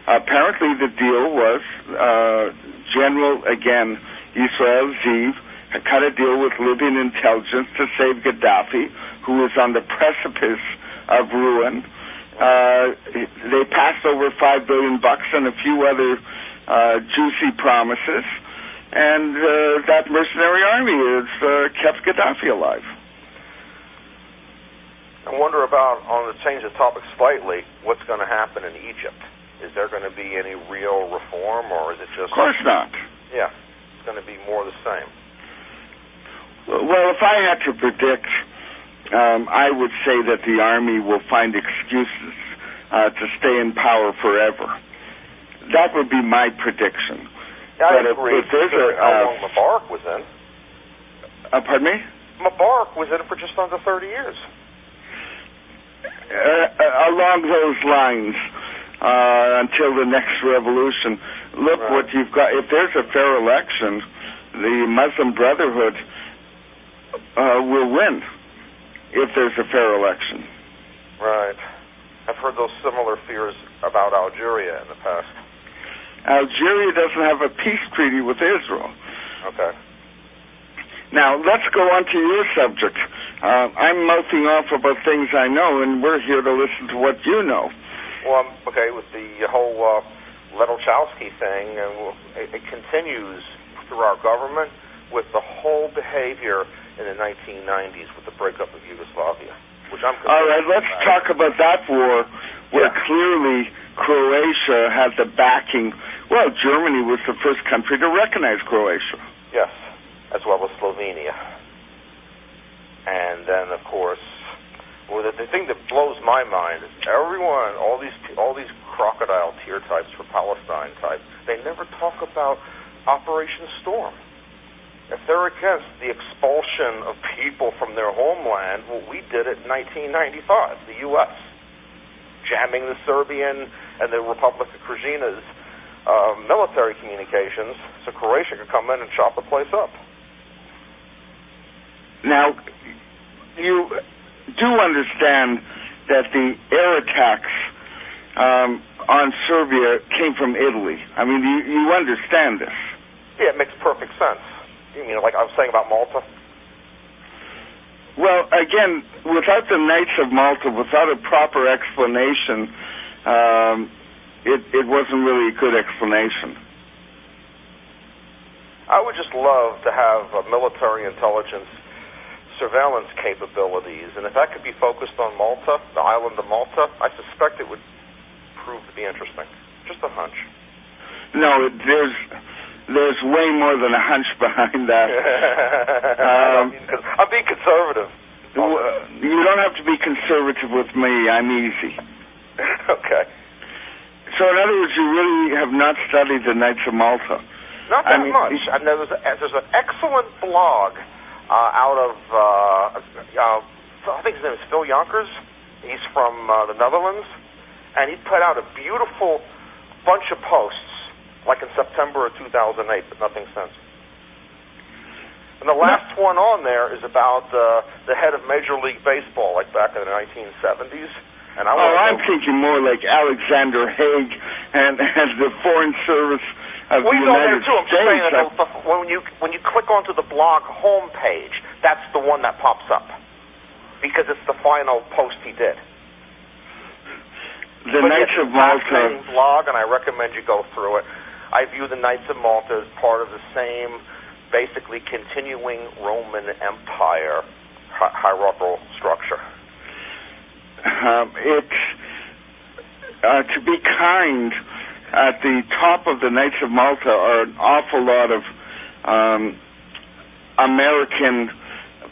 Apparently the deal was General, again, Yisrael Ziv, cut a deal with Libyan intelligence to save Gaddafi, who was on the precipice of ruin. They passed over $5 billion and a few other juicy promises, and that mercenary army has kept Gaddafi alive. I wonder about, on the change of topic slightly, what's going to happen in Egypt. Is there going to be any real reform, or is it just... Of course not. Yeah, it's going to be more the same. Well, if I had to predict, I would say that the Army will find excuses to stay in power forever. That would be my prediction. Yeah, but I agree. If there's how long Mubarak was in. Pardon me? Mubarak was in for just under 30 years. Along those lines, until the next revolution. Look right. what you've got. If there's a fair election, the Muslim Brotherhood will win if there's a fair election. Right. I've heard those similar fears about Algeria in the past. Algeria doesn't have a peace treaty with Israel. Okay. Now, let's go on to your subject. I'm mouthing off about things I know, and we're here to listen to what you know. Well, okay, with the whole Ledolchowski thing, it continues through our government with the whole behavior in the 1990s with the breakup of Yugoslavia, which I'm concerned. All right, let's talk about that war, where clearly Croatia had the backing. Well, Germany was the first country to recognize Croatia. Yes, as well as Slovenia. And then, of course, well, the thing that blows my mind is everyone, all these crocodile tear types for Palestine type, they never talk about Operation Storm. If they're against the expulsion of people from their homeland, well, we did it in 1995, the U.S., jamming the Serbian and the Republic of Krajina's military communications so Croatia could come in and chop the place up. Now, you do understand that the air attacks on Serbia came from Italy. I mean, you understand this. Yeah, it makes perfect sense. You mean, like I was saying about Malta? Well, again, without the Knights of Malta, without a proper explanation, it wasn't really a good explanation. I would just love to have military intelligence surveillance capabilities, and if that could be focused on Malta, the island of Malta, I suspect it would prove to be interesting. Just a hunch. No, there's way more than a hunch behind that. I'm being conservative. You don't have to be conservative with me. I'm easy. Okay. So, in other words, you really have not studied the Knights of Malta. Not that much. And there's an excellent blog out of, I think his name is Phil Yonkers. He's from the Netherlands. And he put out a beautiful bunch of posts, like in September of 2008, but nothing since. And the last one on there is about the head of Major League Baseball, like back in the 1970s. And I'm thinking more like Alexander Haig and the Foreign Service of the United States. I'm saying that when you click onto the blog homepage, that's the one that pops up because it's the final post he did. The Knights of Malta blog, and I recommend you go through it. I view the Knights of Malta as part of the same, basically continuing Roman Empire hierarchical structure. To be kind, at the top of the Knights of Malta are an awful lot of American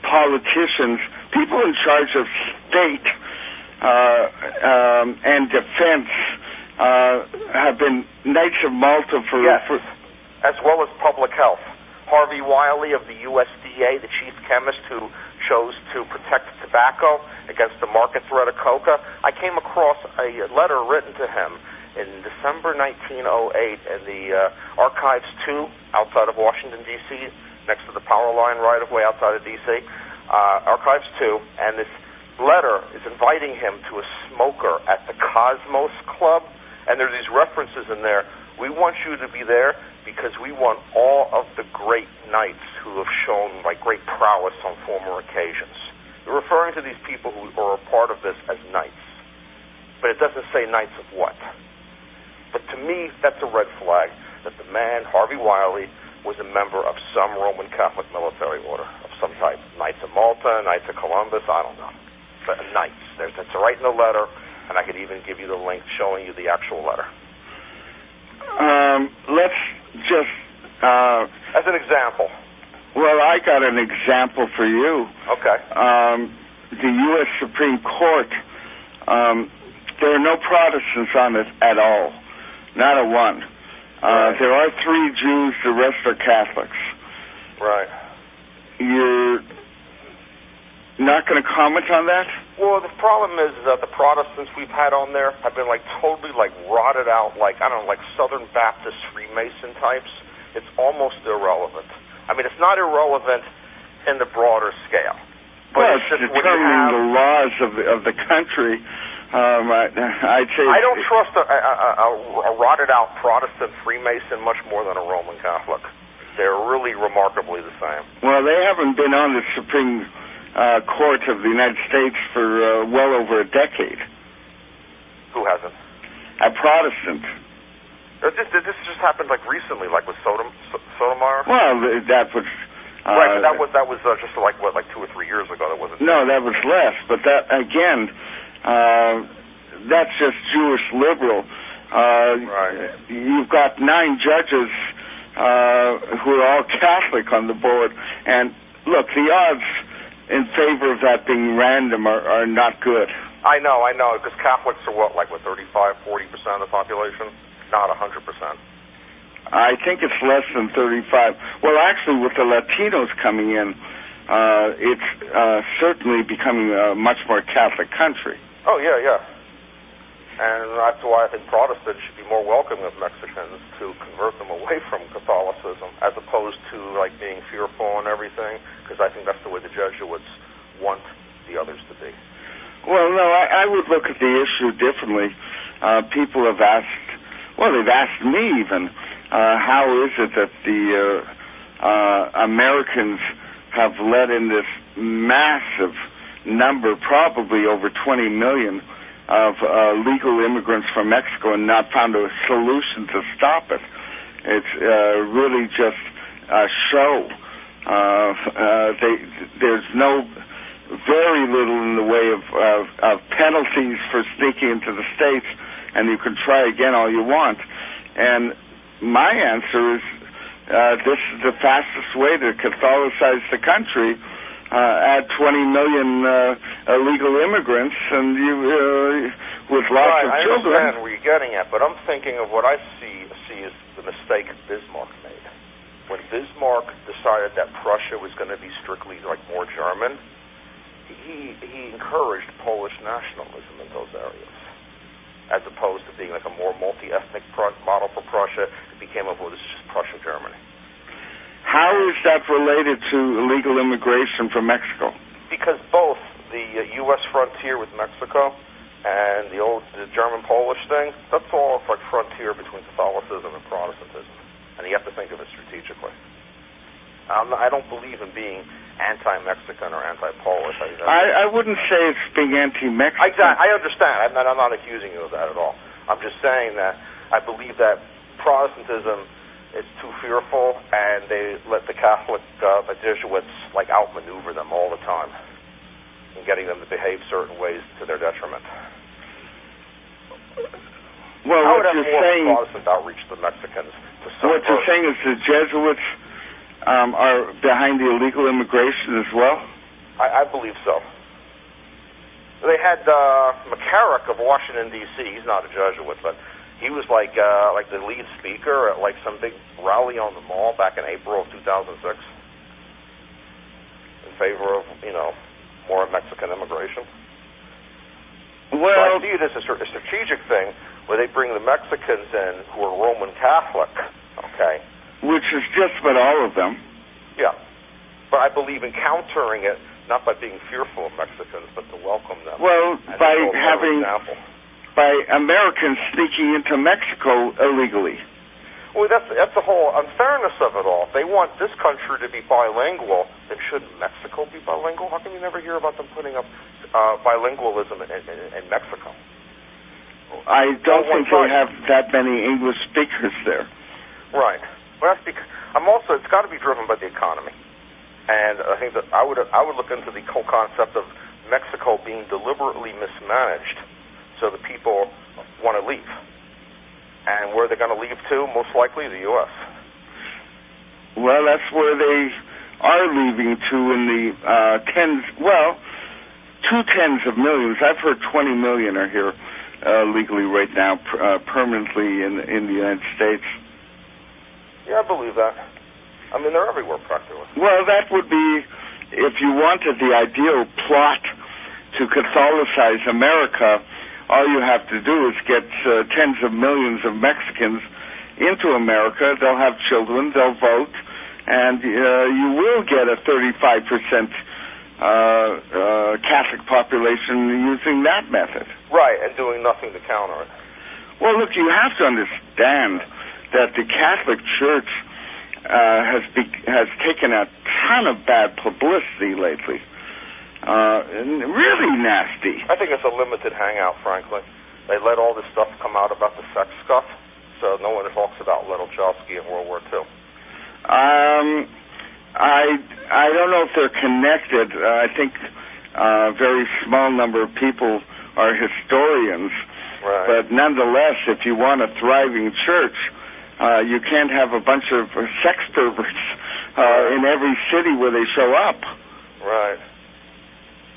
politicians, people in charge of state and defense have been Knights of Malta for as well as public health. Harvey Wiley of the USDA, the chief chemist who chose to protect tobacco against the market threat of coca. I came across a letter written to him in December 1908 in the Archives 2 outside of Washington, D.C., next to the power line right-of-way outside of D.C., Archives 2, and this letter is inviting him to a smoker at the Cosmos Club, and there are these references in there. We want you to be there because we want all of the great knights who have shown like great prowess on former occasions. They're referring to these people who are a part of this as knights, but it doesn't say knights of what. But to me, that's a red flag that the man, Harvey Wiley, was a member of some Roman Catholic military order of some type. Knights of Malta, Knights of Columbus, I don't know. But knights. It's right in the letter, and I could even give you the link showing you the actual letter. Let's just As an example. Well, I got an example for you. Okay. The U.S. Supreme Court, there are no Protestants on it at all. Not a one. Right. There are 3 Jews, the rest are Catholics. Right. You're not going to comment on that? Well, the problem is that the Protestants we've had on there have been totally rotted out, I don't know, like Southern Baptist Freemason types. It's almost irrelevant. I mean, it's not irrelevant in the broader scale. But Well, it's just determining the laws of the country. I'd say I don't trust a rotted out Protestant Freemason much more than a Roman Catholic. They're really remarkably the same. Well, they haven't been on the Supreme Court of the United States for well over a decade. Who hasn't? A Protestant. This just happened recently, with Sotomayor. Well, that was. Right, but that was just 2 or 3 years ago. That wasn't. No, that was less. But that again, that's just Jewish liberal. Right. You've got 9 judges who are all Catholic on the board, and look, the odds in favor of that being random are not good. I know, because Catholics are what 35, 40% of the population, not 100%. I think it's less than 35. Well, actually, with the Latinos coming in, it's certainly becoming a much more Catholic country. Oh, yeah. And that's why I think Protestants should be more welcoming of Mexicans to convert them away from Catholicism, as opposed to being fearful and everything, because I think that's the way the Jesuits want the others to be. Well, no, I would look at the issue differently. People have asked, they've asked me even, how is it that the Americans have let in this massive number, probably over 20 million, of legal immigrants from Mexico and not found a solution to stop it. It's really just a show. There's very little in the way of penalties for sneaking into the States, and you can try again all you want. And my answer is this is the fastest way to Catholicize the country. Add 20 million illegal immigrants, and you with lots of children. I understand where you're getting at, but I'm thinking of what I see as the mistake Bismarck made. When Bismarck decided that Prussia was going to be strictly more German, he encouraged Polish nationalism in those areas, as opposed to being a more multi-ethnic model for Prussia. It became this is just Prussia, Germany. How is that related to illegal immigration from Mexico? Because both the U.S. frontier with Mexico and the German-Polish thing, that's all frontier between Catholicism and Protestantism. And you have to think of it strategically. I don't believe in being anti-Mexican or anti-Polish. I wouldn't say it's being anti-Mexican. Exactly. I understand. I'm not accusing you of that at all. I'm just saying that I believe that Protestantism is too fearful, and they let the Catholic, the Jesuits, outmaneuver them all the time, and getting them to behave certain ways to their detriment. Well, I would have more Protestant outreach to Mexicans. What you're saying is the Jesuits are behind the illegal immigration as well? I believe so. They had McCarrick of Washington, D.C. He's not a Jesuit, but he was like the lead speaker at some big rally on the Mall back in April of 2006 in favor of more Mexican immigration. Well, so I see it as a strategic thing where they bring the Mexicans in who are Roman Catholic, okay? Which is just about all of them. Yeah, but I believe in countering it not by being fearful of Mexicans, but to welcome them. Well, by Americans sneaking into Mexico illegally. Well, that's the whole unfairness of it all. If they want this country to be bilingual, then shouldn't Mexico be bilingual? How come you never hear about them putting up bilingualism in Mexico? I don't think they have that many English speakers there. Right. Well, that's because it's got to be driven by the economy. And I think that I would look into the whole concept of Mexico being deliberately mismanaged so the people want to leave. And where they're going to leave to, most likely the U.S. Well, that's where they are leaving to in the tens, well, 2 of millions. I've heard 20 million are here legally right now, permanently in the United States. Yeah, I believe that. I mean, they're everywhere practically. Well, that would be, if you wanted the ideal plot to Catholicize America, all you have to do is get tens of millions of Mexicans into America. They'll have children, they'll vote, and you will get a 35% Catholic population using that method. Right, and doing nothing to counter it. Well, look, you have to understand that the Catholic Church has taken a ton of bad publicity lately. Really nasty. I think it's a limited hangout, frankly. They let all this stuff come out about the sex stuff, so no one talks about Lettelchowski in World War II. I don't know if they're connected. I think a very small number of people are historians. Right. But nonetheless, if you want a thriving church, you can't have a bunch of sex perverts in every city where they show up. Right.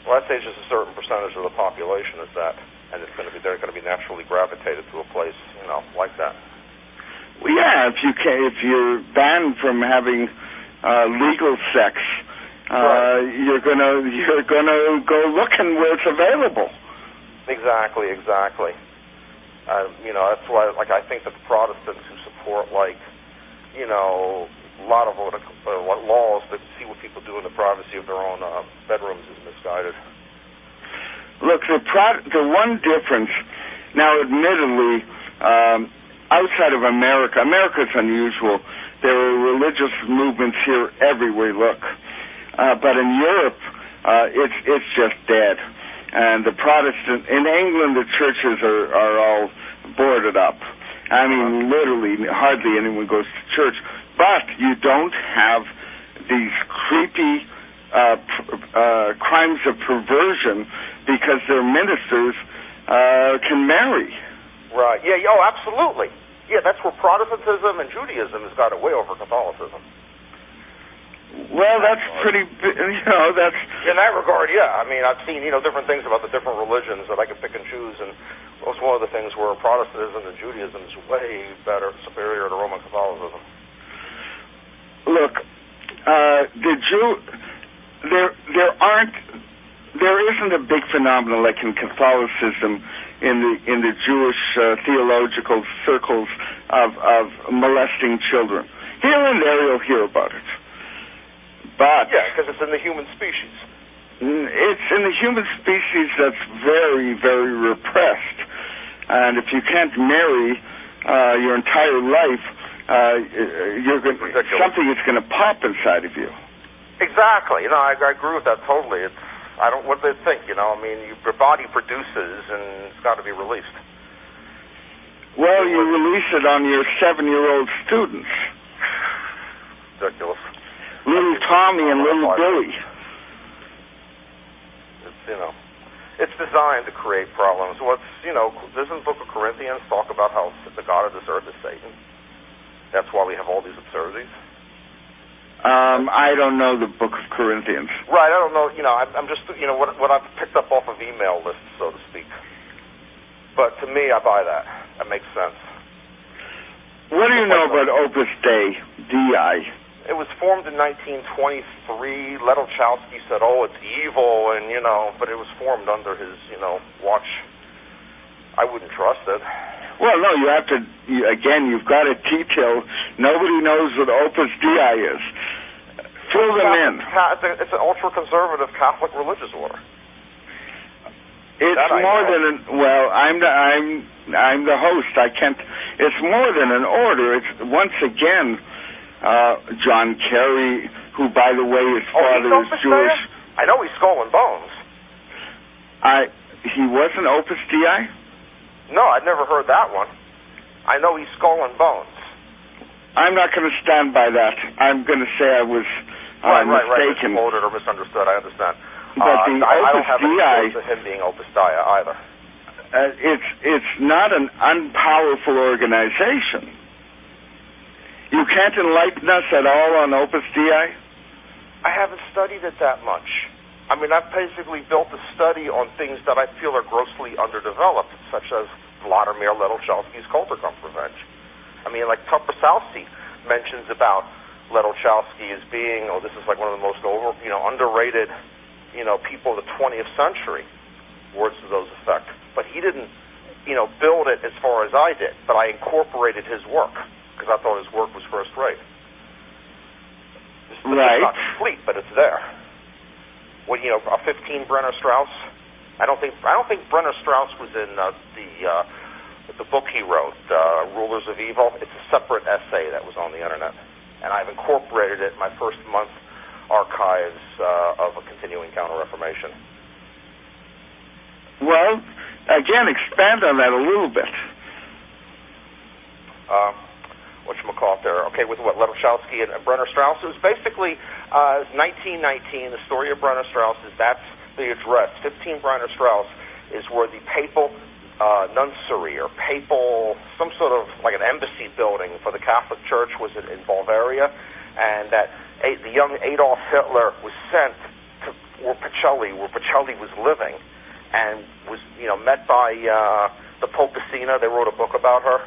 Well, I'd say just a certain percentage of the population is that, and they're going to be naturally gravitated to a place, like that. Well, yeah, if you're banned from having legal sex, right. you're gonna go looking where it's available. Exactly. That's why, I think that the Protestants who support, a lot of laws that see what people do in the privacy of their own bedrooms is misguided. Look, the one difference, now admittedly, outside of America's unusual. There are religious movements here everywhere you look. But in Europe, it's just dead. And the Protestant, in England, the churches are all boarded up. I mean, literally, hardly anyone goes to church. But you don't have these creepy crimes of perversion because their ministers can marry. Right. Yeah. Oh, absolutely. Yeah, that's where Protestantism and Judaism has got it way over Catholicism. Well, that's pretty, that's... In that regard, yeah. I mean, I've seen, different things about the different religions that I can pick and choose, and that's one of the things where Protestantism and Judaism is way better, superior to Roman Catholicism. Look, there isn't a big phenomenon like in Catholicism in the Jewish theological circles of molesting children. Here and there you'll hear about it. But yeah, because it's in the human species. It's in the human species that's very, very repressed. And if you can't marry your entire life, something is going to pop inside of you. Exactly. I agree with that totally. What do they think? I mean, your body produces, and it's got to be released. Well, you release it on your 7-year-old students. Ridiculous. Little Tommy and little Billy. It's designed to create problems. Doesn't the Book of Corinthians talk about how the God of this earth is Satan? That's why we have all these absurdities. I don't know the Book of Corinthians. Right, I don't know. I'm just, what I've picked up off of email lists, so to speak. But to me, I buy that. That makes sense. What do you know about Opus Dei, DI? It was formed in 1923. Lettelchowski said, it's evil, and, but it was formed under his, watch. I wouldn't trust it. Well, no, you have to, you've got to detail. Nobody knows what Opus Dei is. Fill them in. It's an ultra-conservative Catholic religious order. It's more than I'm the host. I can't. It's more than an order. It's once again, John Kerry, who, by the way, his father is Jewish. I know he's Skull and Bones. He wasn't Opus Dei? No, I'd never heard that one. I know he's Skull and Bones. I'm not going to stand by that. I'm going to say I was mistaken. Right, or misunderstood. I understand. But the I don't Opus have any Dei, to him being Opus Dei either. It's not an unpowerful organization. You can't enlighten us at all on Opus Dei? I haven't studied it that much. I mean, I've basically built a study on things that I feel are grossly underdeveloped, such as Vladimir Ledolchowski's Cult-Or-Come Revenge. I mean, like Tupper Southsea mentions about Ledolchowski as being, this is like one of the most underrated, people of the 20th century, words to those effect. But he didn't, build it as far as I did, but I incorporated his work because I thought his work was first rate. It's not complete, but it's there. When a 15 Brenner Strauss, I don't think Brenner Strauss was in the book he wrote, Rulers of Evil. It's a separate essay that was on the internet, and I've incorporated it in my first month archives of a continuing Counter-Reformation. Well, again, expand on that a little bit. Whatchamacallit there? Okay, with what, Ledolchowski and Brenner Strauss? It was basically 1919, the story of Brenner Strauss that's the address. 15 Brenner Strauss is where the papal nuncery or papal, some sort of like an embassy building for the Catholic Church was in Bulgaria, and that the young Adolf Hitler was sent to where Pacelli was living, and was met by the Popicina. They wrote a book about her.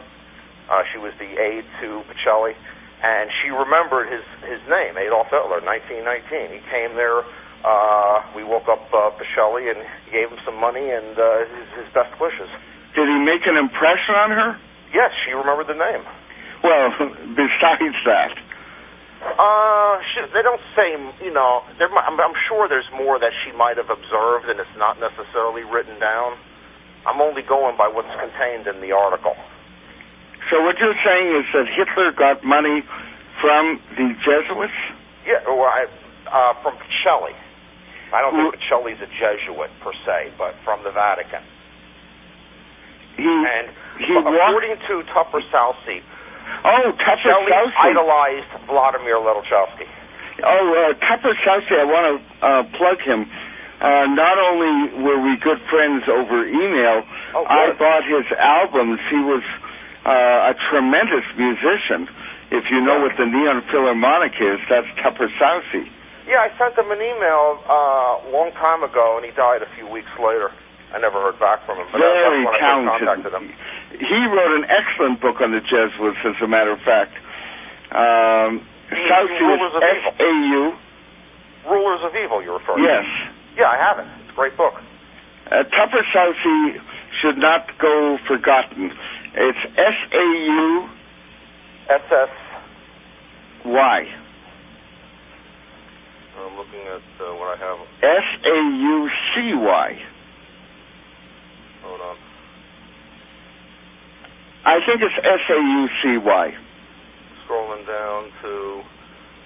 She was the aide to Pacelli, and she remembered his name, Adolf Hitler, 1919. He came there. We woke up Pacelli and gave him some money and his best wishes. Did he make an impression on her? Yes, she remembered the name. Well, besides that. They don't say, I'm sure there's more that she might have observed and it's not necessarily written down. I'm only going by what's contained in the article. So what you're saying is that Hitler got money from the Jesuits? Yeah, from Pacelli. I don't think Pacelli's a Jesuit per se, but from the Vatican. According to Tupper Southsea, Tupper Southsea idolized Vladimir Ledolchowski. Tupper Southsea, I want to plug him. Not only were we good friends over email, I bought his albums. He was a tremendous musician. If you know what the Neon Philharmonic is, that's Tupper Southsea. Yeah, I sent him an email a long time ago, and he died a few weeks later. I never heard back from him. But very that's when talented. I contacted him. He wrote an excellent book on the Jesuits, as a matter of fact. Southsea is S-A-U. Rulers of Evil, you're referring to? Yes. Yeah, I have it. It's a great book. Tupper Southsea should not go forgotten. It's S-A-U... S-S-Y. I'm looking at what I have. S-A-U-C-Y. Hold on. I think it's S-A-U-C-Y. Scrolling down to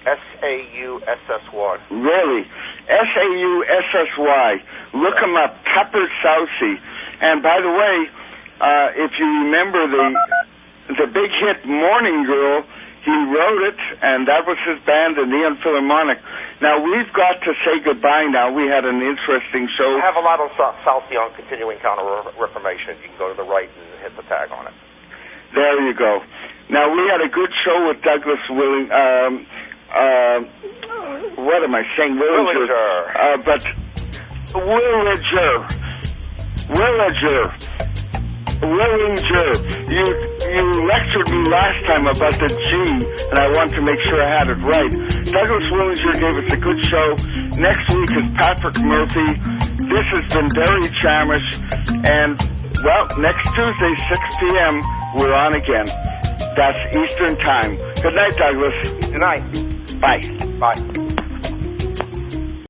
S-A-U-S-S-Y. Really? S-A-U-S-S-Y. Look him up. Tupper Southsea. And by the way, if you remember the big hit Morning Girl, he wrote it, and that was his band, the Neon Philharmonic. Now, we've got to say goodbye now. We had an interesting show. I have a lot of Southsea on Continuing Counter-Reformation. You can go to the right and hit the tag on it. There you go. Now, we had a good show with Douglas Willinger. What am I saying? Willinger. But Willinger. You lectured me last time about the G, and I want to make sure I had it right. Douglas Willinger gave us a good show. Next week is Patrick Murphy. This has been Barry Chamish, and, well, next Tuesday, 6 p.m., we're on again. That's Eastern Time. Good night, Douglas. Good night. Bye. Bye.